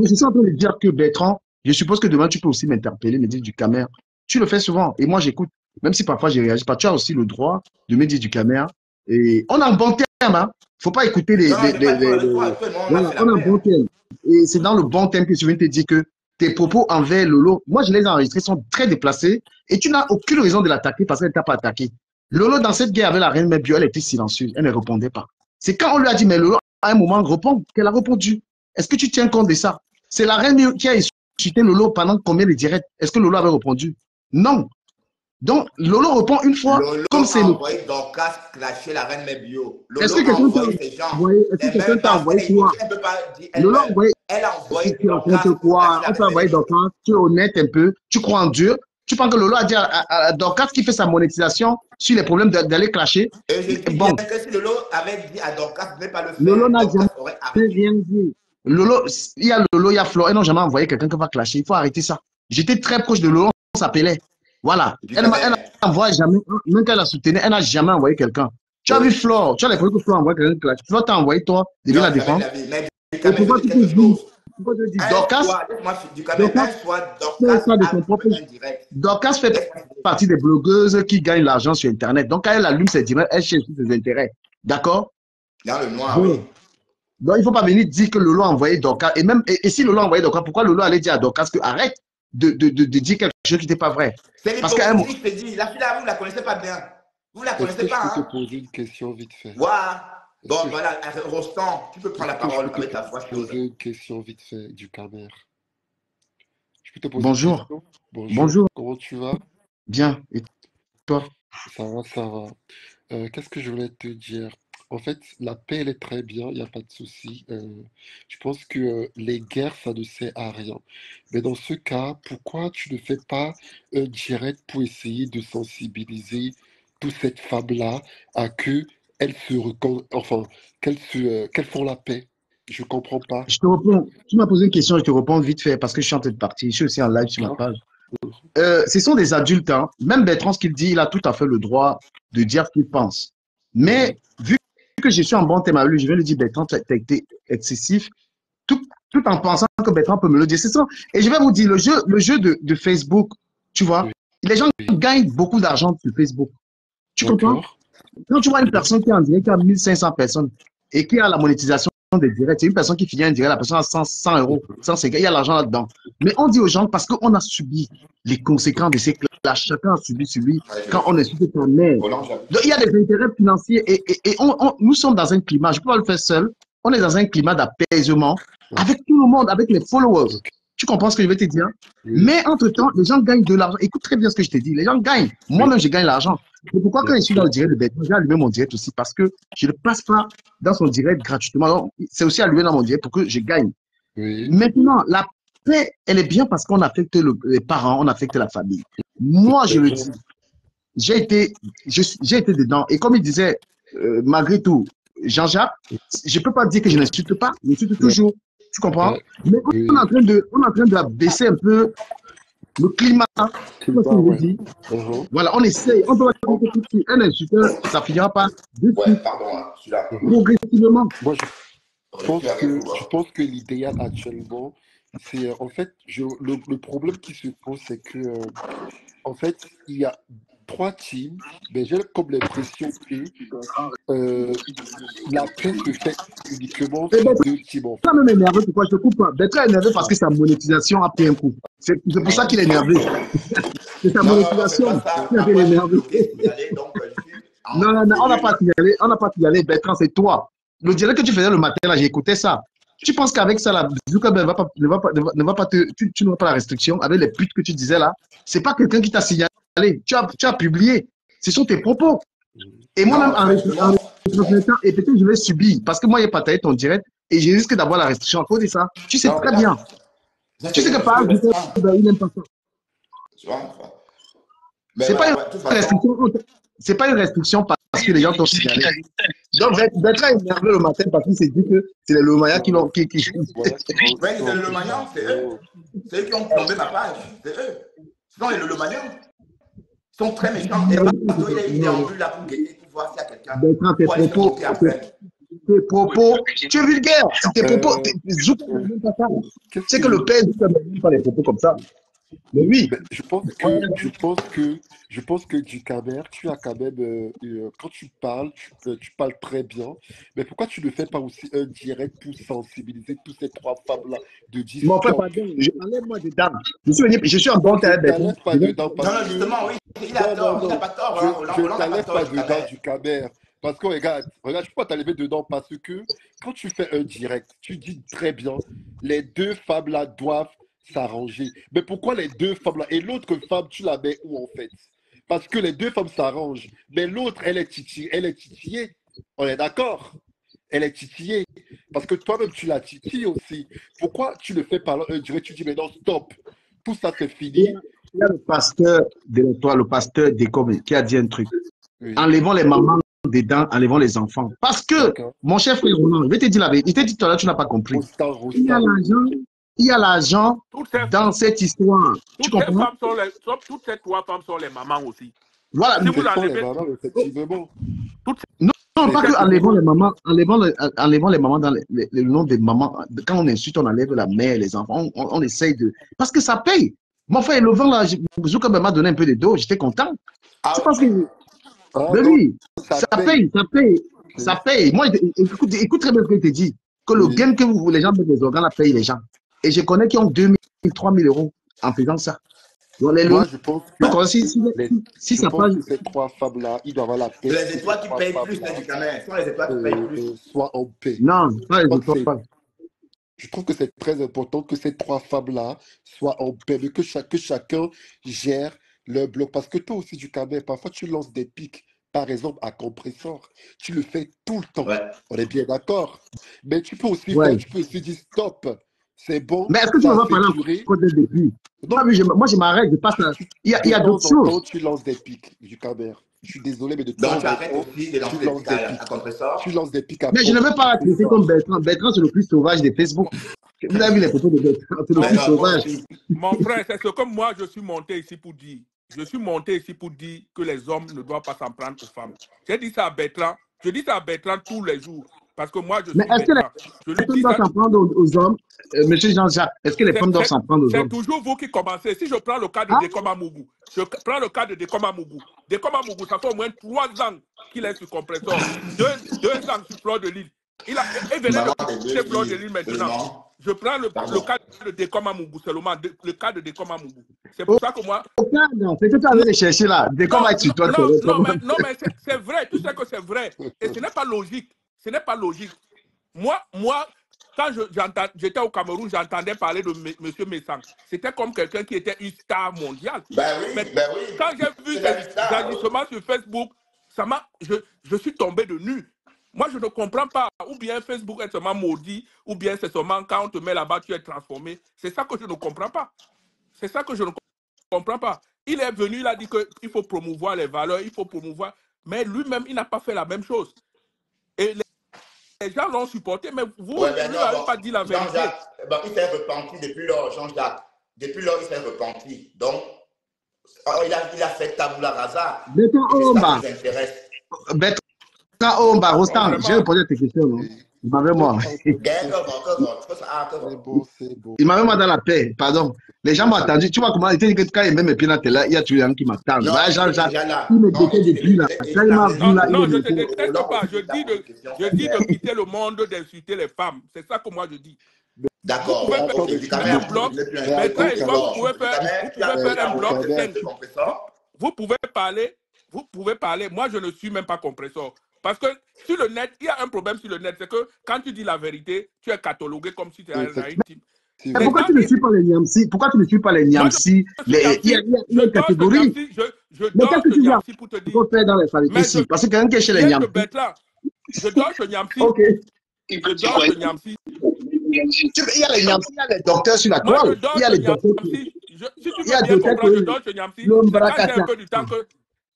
je suis en train de dire que Bertrand, je suppose que demain, tu peux aussi m'interpeller, me dire du Camer. Tu le fais souvent. Et moi, j'écoute. Même si parfois, je ne réagis pas. Tu as aussi le droit de me dire du Camer. Et on a un bon terme, hein. Faut pas écouter les on a un bon thème. Et c'est dans le bon thème que je viens de te dire que tes propos envers Lolo, moi je les ai enregistrés, sont très déplacés et tu n'as aucune raison de l'attaquer parce qu'elle ne t'a pas attaqué. Lolo, dans cette guerre avec la reine Mebio, elle était silencieuse, elle ne répondait pas. C'est quand on lui a dit, mais Lolo, à un moment, répond, qu'elle a répondu. Est-ce que tu tiens compte de ça? C'est la reine Mebio qui a insulté Lolo pendant combien de directs? Est-ce que Lolo avait répondu? Non. Donc, Lolo répond une fois, Lolo comme c'est a envoyé Dorcas clasher la reine Mebio. Est-ce que quelqu'un t'a envoyé quoi? Lolo a envoyé. Elle a envoyé quoi? On peut envoyer Dorcas. Tu es honnête un peu. Tu crois en Dieu. Tu penses que Lolo a dit à Dorcas qui fait sa monétisation sur les problèmes d'aller clasher? Et je dis bon. Que si Lolo avait dit à Dorcas de ne pas le faire, Lolo n'a jamais rien dit. Lolo, il y a Lolo, il y a Flo. Elles n'ont jamais envoyé quelqu'un qui va clasher. Il faut arrêter ça. J'étais très proche de Lolo. On s'appelait. Voilà. Elle n'envoie jamais, même quand elle a soutenu, elle n'a jamais envoyé quelqu'un. Tu as vu Flore, tu as les que Flore envoie quelqu'un. Flore t'a envoyé toi, de la défense. Et pourquoi tu te dis, Dorcas, Dorcas fait partie des blogueuses qui gagnent l'argent sur Internet. Donc quand elle allume ses directs, elle cherche ses intérêts. D'accord? Dans le noir, oui. Donc il ne faut pas venir dire que Lolo a envoyé Dorcas. Et si Lolo a envoyé Dorcas, pourquoi Lolo allait dire à Dorcas que arrête de dire quelque chose qui n'était pas vrai? Parce que la fille là, vous ne la connaissez pas bien. Vous ne la connaissez pas. Je peux te poser une question vite fait. Voilà. Bon, voilà, Rostand, tu peux prendre la parole avec ta voix. Je peux te poser une question vite fait du Camer. Je peux te poser Bonjour. Une question. Bonjour. Comment tu vas? Bien. Et toi? Ça va. Qu'est-ce que je voulais te dire? En fait, la paix, elle est très bien, il n'y a pas de souci. Je pense que les guerres, ça ne sert à rien. Mais dans ce cas, pourquoi tu ne fais pas un direct pour essayer de sensibiliser toutes ces femmes-là à qu'elles qu'elles font la paix? Je ne comprends pas. Je te réponds. Tu m'as posé une question, je te réponds vite fait parce que je suis en train de partir. Je suis aussi en live sur ma page. Ce sont des adultes. Hein. Même Bertrand, ce qu'il dit, il a tout à fait le droit de dire ce qu'il pense. Mais vu que je suis en bon thème à lui, je vais lui dire, Bertrand, tu as été excessif. tout en pensant que Bertrand peut me le dire. C'est ça. Et je vais vous dire, le jeu de Facebook, tu vois, Oui, les gens oui. gagnent beaucoup d'argent sur Facebook. Tu comprends? D'accord. Quand tu vois une Oui, personne qui est en direct, qui a 1500 personnes et qui a la monétisation des directs, c'est une personne qui finit en direct, la personne a 100 euros, 150, il y a l'argent là-dedans. Mais on dit aux gens, parce qu'on a subi les conséquences de ces clashs, chacun a subi Ouais, quand on insulte ta mère. Roland, j'avoue. Donc, il y a des intérêts financiers et nous sommes dans un climat, je ne peux pas le faire seul, on est dans un climat d'apaisement ouais. avec tout le monde, avec les followers. Ok. Tu comprends ce que je vais te dire? Oui, Mais entre-temps, les gens gagnent de l'argent. Écoute très bien ce que je te dis. Les gens gagnent. oui, Moi-même, je gagne l'argent. C'est pourquoi quand bien je suis dans sûr. le direct de Bertrand, j'ai allumé mon direct aussi parce que je ne passe pas dans son direct gratuitement. Donc, c'est aussi allumé dans mon direct pour que je gagne. Oui, Maintenant, la paix, elle est bien parce qu'on affecte les parents, on affecte la famille. c'est Moi, je très le bien. dis, j'ai été dedans. Et comme il disait, malgré tout, Jean-Jacques, je ne peux pas dire que je n'insulte pas, j'insulte Ouais, toujours. Tu comprends? ouais, Mais oui. on est en train de baisser un peu le climat. Tu vois ce que Climat, je veux ouais. dire? Mhm, Voilà, on essaye. On doit dire que si un insulteur, ça finira pas de Ouais, suite, pardon, hein, celui-là. mhm. progressivement. Moi, Récupère je pense que l'idéal actuellement, c'est en fait, le problème qui se pose, c'est que en fait, il y a trois teams, mais j'ai comme l'impression que euh, la paix se fait uniquement Et sur Bertrand deux teams en est fait. même énervé, pourquoi je te coupe pas? Bertrand est énervé parce que sa monétisation a pris un coup. C'est pour ça qu'il est énervé. C'est sa Non, non, non, c'est pas monétisation ça. qui a Là, fait moi, je suis l'énerver. bloqué signalé, donc je suis Non, en non, non, cellule. on n'a pas signalé, Bertrand, c'est toi. Le direct que tu faisais le matin, là, j'ai écouté ça. Tu penses qu'avec ça, là, Zuckerberg ne va pas tu n'auras pas la restriction avec les putes que tu disais là. C'est pas quelqu'un qui t'a signalé. Tu as publié. Ce sont tes propos. Et moi-même, Non, en justement. retransmettant, et peut-être je vais subir, parce que moi, j'ai partagé ton direct et je risque d'avoir la restriction à cause de ça. Tu sais Non, mais très là, bien. ça, Tu c'est sais bien que parce par que exemple, Bertrand, il n'aime pas ça. tu vois. Mais C'est pas voilà, une ouais, de toute façon, restriction, c'est pas une restriction parce que les gens t'ont signalé. Donc, Bertrand est énervé le matin parce qu'il s'est dit que c'est les Lomaya qui l'ont. Voilà qui l'ont ouais, qui c'est l'ont le fait ça. Lomagnan, c'est eux. C'est eux qui ont plombé ma page. C'est eux. Sinon, les Lomagnan, ils sont très méchants. Et Bato, il est en vue là pour guetter, pour voir s'il y a quelqu'un, Bertrand, pour aller se moquer après. tes propos, tu es vulgaire. Tes propos, Euh, Zouk euh, n'aime pas ça. Qu'est-ce C'est que que je le père Zouk n'aime pas les propos comme ça. Mais oui. Ben, je pense que du Camer, tu as quand même, quand tu parles, tu parles très bien. Mais pourquoi tu ne fais pas aussi un direct pour sensibiliser toutes ces trois femmes-là de dire Mon frère, stop? pardon, enlève-moi dedans. Je suis en Non, bon je ne terrain, Bertrand. t'enlève pas dedans Non, parce non, que, justement, oui, non, non, il n'a non, pas tort. Hein. je ne Roland n'a pas t'enlève tort pas du dedans Camer. du Camer. Parce que regarde, je peux pas t'enlever dedans parce que quand tu fais un direct, tu dis très bien, les deux femmes-là doivent s'arranger. Mais pourquoi les deux femmes-là? Et l'autre femme, tu la mets où en fait? Parce que les deux femmes s'arrangent. Mais l'autre, elle est titillée. On est d'accord? Elle est titillée. Parce que toi-même, tu la titilles aussi. Pourquoi tu le fais par un direct? Tu dis, mais non, stop. Tout ça, c'est fini. Il y a le pasteur de l'étoile, le pasteur d'Écom, qui a dit un truc. Oui, Enlevons les mamans dedans, enlevons les enfants. Parce que, d'accord. mon cher frère Roland, je vais te dire la vérité. Il t'a dit tout à l'heure, tu n'as pas compris. Rostand, Il y a Rostand. l'argent, il y a l'argent Toutes ces, dans cette histoire. Tu toutes ces comprends? femmes sont toutes ces trois femmes sont les mamans aussi. Voilà. Si vous Ce sont les enlevez mamans, effectivement. toutes Non, non, C'est pas que ces, enlevons les effectivement. mamans, enlevons les mamans dans le nom des mamans. Quand on insulte, on enlève la mère, les enfants. On essaye de. Parce que ça paye. Mon frère, le vent, là, Zuckerberg m'a donné un peu de dos, j'étais content. Je Ah, pense que. Ah, Mais donc, oui, ça ça paye. paye, ça paye, Ok. ça paye. Moi, écoute très bien ce que je te dis. Que le Oui. gain que les gens mettent des organes, là, paye les gens. Et je connais qui ont 2 000, 3 000 euros en faisant ça. Donc, Moi, je pense que si je ça pense passe. que ces trois femmes-là, ils doivent avoir la c'est paix les que ces étoiles qui trois payent plus, hein, femmes-là du Camer. Ce sont les étoiles qui payent plus. soient en paix. Non, pas Je les crois que étoiles. je trouve que c'est très important que ces trois femmes-là soient en paix, mais que chacun gère leur bloc. Parce que toi aussi, du Cameroun, parfois tu lances des pics, par exemple à compresseur. Tu le fais tout le temps. Ouais. On est bien d'accord. Mais tu peux aussi Ouais. tu peux aussi dire stop. C'est bon, Mais est-ce que tu ça ne a vas pas assez parler duré. encore dès le début? Non, Moi, je m'arrête, je passe à. Il de y a temps d'autres en temps, choses. tu lances des pics, du Cameroun. Je suis désolé, mais de Donc, temps tu en arrêtes temps, aussi de tu lancer des lances pics des à pics. Tu compresseur. lances des pics à Mais je ne veux pas la traiter comme compresseur. Bertrand. Bertrand, c'est le plus sauvage de Facebook. Vous avez vu les photos de Bertrand, c'est le mon, plus Mais non, toi sauvage. aussi. mon frère, c'est ce que moi je suis monté ici pour dire. Je suis monté ici pour dire que les hommes ne doivent pas s'en prendre aux femmes. J'ai dit ça à Bertrand. Je dis ça à Bertrand tous les jours. Parce que moi, je Mais suis est-ce que Bertrand. Je les lui femmes dis doivent ça. s'en prendre aux hommes? Monsieur Jean-Jacques, est-ce que les femmes doivent s'en prendre aux C'est hommes? toujours vous qui commencez. Si je prends le cas de Ah, Dekoma Mougou, je prends le cas de Dekoma Mougou. Dekoma Mougou, ça fait au moins 3 ans qu'il est sur compresseur. 2 ans sur Fleur de Lille. Et venez de Maman des deux quitter Fleur de filles, Lille maintenant. seulement. Je prends le Pardon. cas de Dekoma Mougou seulement. Le cas de Dekoma Mougou. C'est pour ça que moi. non, c'est que tu avais les chercher là. Dès qu'on va être sur toi, Non, mais c'est vrai. Tu sais que c'est vrai. Et ce n'est pas logique. Ce n'est pas logique. Moi, quand j'étais au Cameroun, j'entendais parler de M. Messang. C'était comme quelqu'un qui était une star mondiale. Mais quand j'ai vu ses agissements sur Facebook, je suis tombé de nu. Moi, je ne comprends pas. Ou bien Facebook est seulement maudit, ou bien c'est seulement quand on te met là-bas, tu es transformé. C'est ça que je ne comprends pas. C'est ça que je ne comprends pas. Il est venu, il a dit qu'il faut promouvoir les valeurs, il faut promouvoir. Mais lui-même, il n'a pas fait la même chose. Et les gens l'ont supporté, mais vous ne lui avez pas dit la vérité. Jean-Jacques, il s'est repenti depuis lors, Jean-Jacques. Depuis lors, il s'est repenti. Donc, il a fait tabula rasa. Bertrand Ça nous intéresse. Rostand, j'ai répondu à tes questions. Non? Il m'avait moi. C'est beau. Il m'avait moi dans la paix, pardon. Les gens m'ont attendu. Tu vois comment il dit que quand il met mes pieds dans tes là, il y a toujours un qui m'attend. Jean-Jacques, il me déteste depuis là. Quand il m'a vu là, non, je ne te déteste pas. Je dis de quitter le monde, d'insulter les femmes. C'est ça que moi je dis. D'accord. Vous pouvez faire un blog. Maintenant, vous pouvez faire un blog de 5. Vous pouvez parler. Moi, je ne suis même pas compresseur. Parce que sur le net, il y a un problème sur le net. C'est que quand tu dis la vérité, tu es catalogué comme si tu étais un intime. Mais pourquoi tu ne suis pas les Niamsi? Pourquoi tu ne suis pas les Niamsi? Il y a une catégorie. Je dors ce Niamsi pour te dire. Il faut faire dans les familles aussi. Parce que quelqu'un qui est chez les Niamsi. Je dors ce Niamsi. Ok. Je dors ce Niamsi. Il y a les Niamsi, il y a les docteurs sur la toile. Moi, je dors ce Niamsi. Si tu veux bien comprendre, je dors ce Niamsi.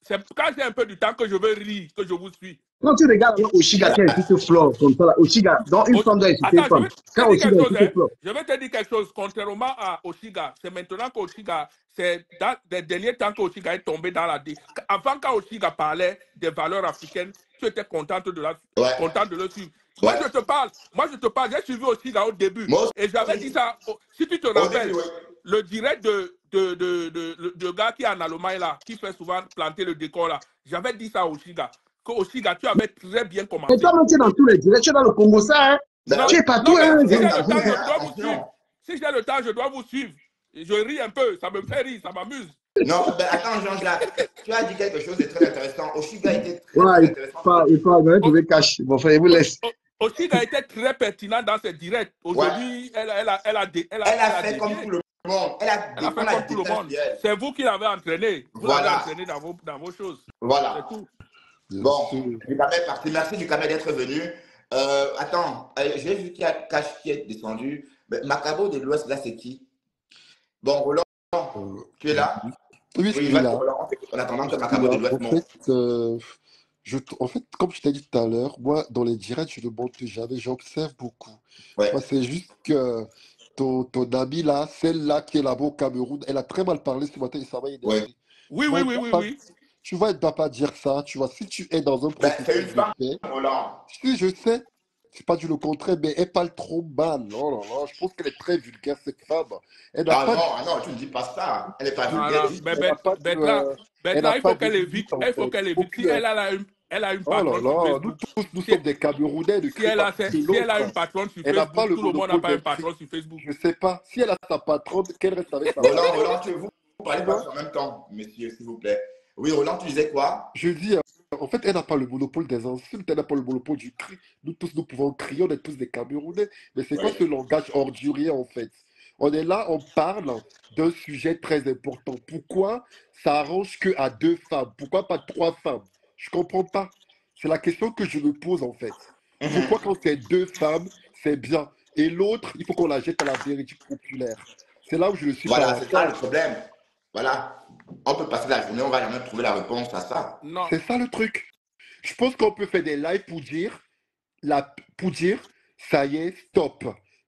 C'est quand j'ai un peu du temps que je veux rire, que je vous suis. Quand tu regardes Oshiga qui a insulté Flore comme ça, Oshiga, dans une femme doit insulter femme. Je vais te dire quelque chose. Contrairement à Oshiga, c'est maintenant qu'Oshiga, c'est dans les derniers temps qu'Oshiga est tombé dans la dé. Avant, quand Oshiga parlait des valeurs africaines, tu étais contente de le suivre. Moi, je te parle. J'ai suivi Oshiga au début. Et j'avais dit ça. Si tu te rappelles, le direct de gars qui est en Allemagne là, qui fait souvent planter le décor là, j'avais dit ça à Oshiga. Que Oshiga, tu avais très bien commencé. Et toi, tu es dans tous les directs, tu es dans le Congo, ça, hein? Tu es partout, hein? Si j'ai le temps, je dois vous suivre. Je ris un peu, ça me fait rire, ça m'amuse. Non, attends, Jean-Jacques, tu as dit quelque chose de très intéressant. Oshiga était très intéressant. Il faut trouver cash. Bon, frère, il vous laisse. Oshiga était très pertinent dans ses directs. Aujourd'hui, elle a fait comme tout le monde. Elle a fait comme tout le monde. C'est vous qui l'avez entraîné. Vous l'avez entraîné dans vos choses. Voilà. C'est tout. Bon, Lucamé est parti. Merci Lucamé d'être venu. Attends, j'ai vu qu'il y a Cash qui est descendu. Macabo de l'Ouest, là, c'est qui? Bon, Roland, tu es là? Oui, je suis là. Roland, en attendant que Macabo de l'Ouest monte. En fait, comme je t'ai dit tout à l'heure, moi, dans les directs, je ne monte jamais, j'observe beaucoup. Ouais. Moi, c'est juste que ton amie là, celle-là qui est là-bas au Cameroun, elle a très mal parlé ce matin et ça m'a énervé. Ouais. Oui. Tu vois, elle ne doit pas dire ça. Tu vois, si tu es dans un processus c'est une femme, Roland. Si, je sais. C'est pas du le contraire, mais elle parle trop mal. Oh là là, je pense qu'elle est très vulgaire, cette femme. Non, tu ne dis pas ça. Elle n'est pas vulgaire. Il faut qu'elle évite. Si elle a une patronne sur Facebook. Nous sommes des Camerounais. Si elle a une patronne sur Facebook, tout le monde n'a pas un patron sur Facebook. Je ne sais pas. Si elle a sa patronne, qu'elle reste avec sa patronne. Roland, vous parlez pas en même temps, messieurs, s'il vous plaît. Oui, Roland, tu disais quoi? Je dis, en fait, elle n'a pas le monopole des insultes, elle n'a pas le monopole du cri. Nous tous, nous pouvons crier, on est tous des Camerounais. Mais c'est quoi ce langage ordurier, en fait? On est là, on parle d'un sujet très important. Pourquoi ça arrange qu'à 2 femmes? Pourquoi pas 3 femmes? Je ne comprends pas. C'est la question que je me pose, en fait. Pourquoi quand c'est 2 femmes, c'est bien? Et l'autre, il faut qu'on la jette à la vérité populaire. C'est là où je le suis. Voilà, c'est ça le problème. Voilà. On peut passer la journée, on va jamais trouver la réponse à ça. Non. C'est ça le truc. Je pense qu'on peut faire des lives pour dire, ça y est, stop.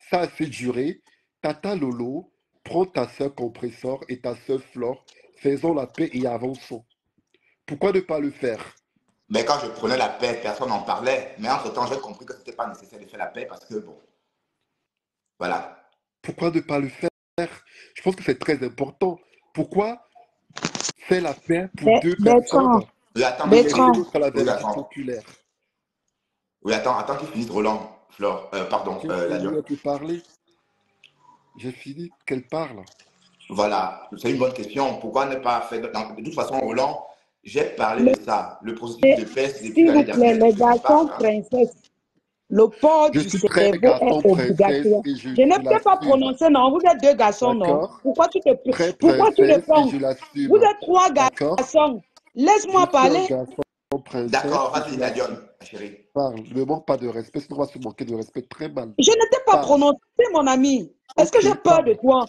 Ça a assez duré. Tata Lolo, prends ta sœur compresseur et ta sœur Flore, faisons la paix et avançons. Pourquoi ne pas le faire? Mais quand je prenais la paix, personne n'en parlait. Mais entre-temps, j'ai compris que ce n'était pas nécessaire de faire la paix parce que, bon, voilà. Pourquoi ne pas le faire? Je pense que c'est très important. Pourquoi faire la paix pour deux Bertrand, personnes Oui, attends, et laisser Bertrand, l'autre à la oui, verdict attends. populaire? Oui, attends qu'il finisse Roland, Flore, pardon, J'ai fini, Ladion. elle peut parler. J'ai fini qu'elle parle. Voilà, c'est une bonne question. Pourquoi ne pas faire... De toute façon, Roland, j'ai parlé mais de ça. Le processus de paix, c'est depuis s'il vous l'année plaît, dernière les que ça se passe. garçons princesses, le port Je du suis très cerveau est garçon princesse obligatoire. et Je ne je peux pas l'assume. prononcer, non. Vous êtes deux garçons, non. D'accord? Très Pourquoi tu le princesse et penses? je Vous l'assume. êtes trois D'accord? garçons. Je Laisse-moi suis un parler. garçon princesse D'accord, et je vas-y, Ladion, l'assume. ma chérie. Parle. Ne me manque pas de respect, sinon on va se manquer de respect très mal. Je ne t'ai pas Parle. prononcé, mon ami. Est-ce que Ok, j'ai peur de parle. toi?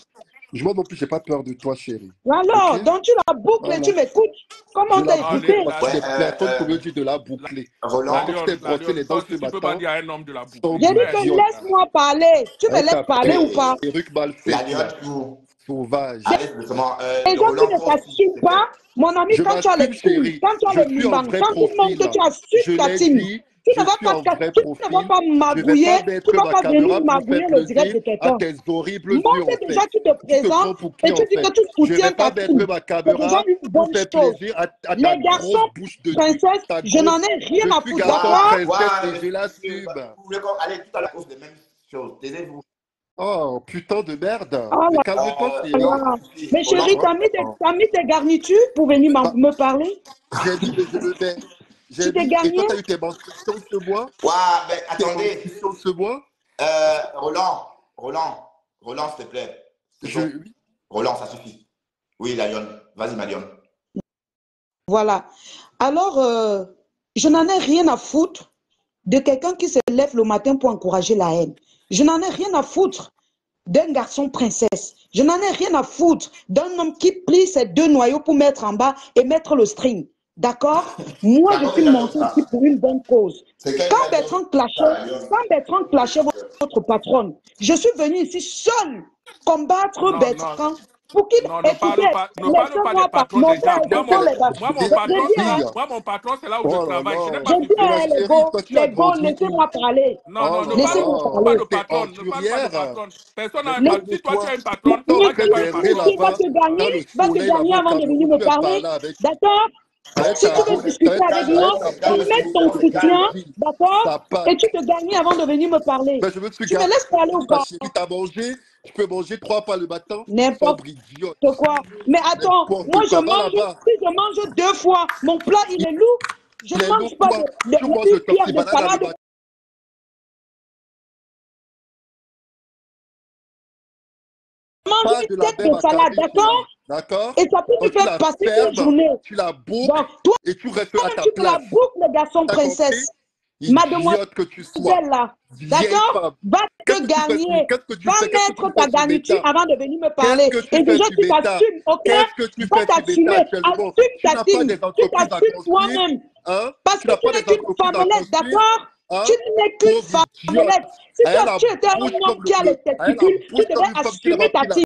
Moi non plus, j'ai pas peur de toi, chérie. Alors, Ok? donc tu la boucles et Voilà. tu m'écoutes. Comment Je la t'as Non, boucle écouté? parce que Ouais, les personnes comme eux disent de la la, boucler. la Parce que Roland, tu lionne, t'es brossé les dents ce tu peux pas matin, dire à un homme de la boucle. semble J'ai dit Arrête. que idiote. laisse-moi parler. Tu me Avec laisses ta parler ou pas? perruque mal faite Ladion, là, tout. sauvage. Allez, justement, Déjà, tu Roland, ne toi aussi, s'il t'assumes te pas. plaît. Mon ami, Je quand tu as les m'assume, couilles, chérie. quand tu Je as le suis en mimban, vrai quand tu montres que profil. tu Je assumes ta l'ai team, dit, je suis en vrai tu ne vas profil. pas Je vais magouiller, pas tu mettre ne vas ma pas venir caméra pour faire magouiller le direct plaisir de à quelqu'un. tes horribles yeux Montre en déjà fait. que tu te Tu te présentes prends pour et qui tu en dis que fait? tu Je vais soutiens pas ta mettre team. ma C'est déjà caméra une pour bonne faire chose. plaisir à ta Les grosse garçons, bouche de nuit. princesse, Ta je grosse. n'en ai rien Je à suis foutre, garçon d'accord? princesse et je l'assume. Allez, tout à l'heure, cause des mêmes choses. Taisez-vous. Oh, putain de merde. Oh Mais calme-toi, Non, chérie. là. ça suffit. Mais Roland, chérie, Oh, t'as mis tes garnitures pour venir bah, me parler? j'ai mis, mais je le mets. Tu J'ai t'es mis. Et gagné? toi, t'as eu tes menstruations ce mois? ouais, mais Tes attendez. menstruations ce mois? Roland, s'il te plaît. C'est Je. bon. Roland, ça suffit. Oui, la lionne. Vas-y, ma lionne. Voilà. Alors, je n'en ai rien à foutre de quelqu'un qui se lève le matin pour encourager la haine. Je n'en ai rien à foutre d'un garçon princesse. Je n'en ai rien à foutre d'un homme qui plie ses deux noyaux pour mettre en bas et mettre le string. D'accord? Moi, je D'accord, suis déjà comme montée ici ça. pour une bonne cause. C'est quand Quand il a dit ça, la lionne. Quand Bertrand clashait votre patronne, je suis venue ici seule combattre Non, non, Bertrand pour qu'il non, écoutez, ne parle pas des laissez-moi pas. patrons Mon des frère, gens. ce sont les gars. Je dis Je dis, hein, merci. Mon patron, c'est là où je Oh là travaille. Ce n'est là. pas je sur dis, Mais ma hein, chérie, toi, tu as les go, grandi où? laissez-moi parler. Non, Oh non, là Laissez-moi là. parler. de T'es patronne. Ne parle pas de ordurière. patronne. Personne n'a un Mais patron. Si toi tu calme-toi. as une Mais patronne, T'es en moi train j'ai pas un d'errer patron. qui va là-bas, te dans gagner, le soleil, la avant de venir montagne, me tu viens parler. parler avec, D'accord? avec Si ta tu Calme, veux grosse discuter tête, avec calme, moi, avec ta tu peau calme, s'il mets vous ton plaît. soutien, fragile, d'accord? ta Et tu patte. te gagnes avant de venir me parler. Ben, je me suis Tu me gardé. laisses parler ou Ma pas? chérie, t'as mangé. Tu peux manger 3 fois le matin. N'importe Sombre idiote. quoi. Mais attends, moi N'importe quoi. Va là-bas. si je mange 2 fois, mon plat il est lourd. Je Il ne est lourd mange pas quoi? Tu manges le une cuillère tortilla de banana le salade. matin. Je mange Pas de une la tête même de salade, acabit, d'accord? chérie. D'accord? Et ça peut Donc te tu faire la passer une fermes, journée. tu la boucles Donc, toi, et tu restes à ta tu me la place. boucles, garçon T'as compris? princesse. Mademoiselle Idiote que tu sois. là. Vieille D'accord? femme. Va Qu'est-ce te que tu fais, gagner. qu'est-ce que tu Va fais, qu'est-ce que tu mettre ta fais, tu garniture m'éteins? avant de venir me Qu'est-ce parler. que tu Et fais, déjà, tu tu m'éteins? t'assumes, ok? Qu'est-ce que tu Va fais, tu m'éteins t'assumer. actuellement? Assume Tu ta n'as pas team. des Tu entreprises à t'assumes construire, toi-même. hein? Parce Tu que n'as tu pas n'es des qu'une entreprises à femmelette, construire, d'accord? Tu hein? n'es qu'une Pauvre idiote. femmelette. Si Elle a tu la étais un bouche homme comme qui a les elle a la testicules, tu bouche devais comme une femme qui n'a assumer pas ta pris la team.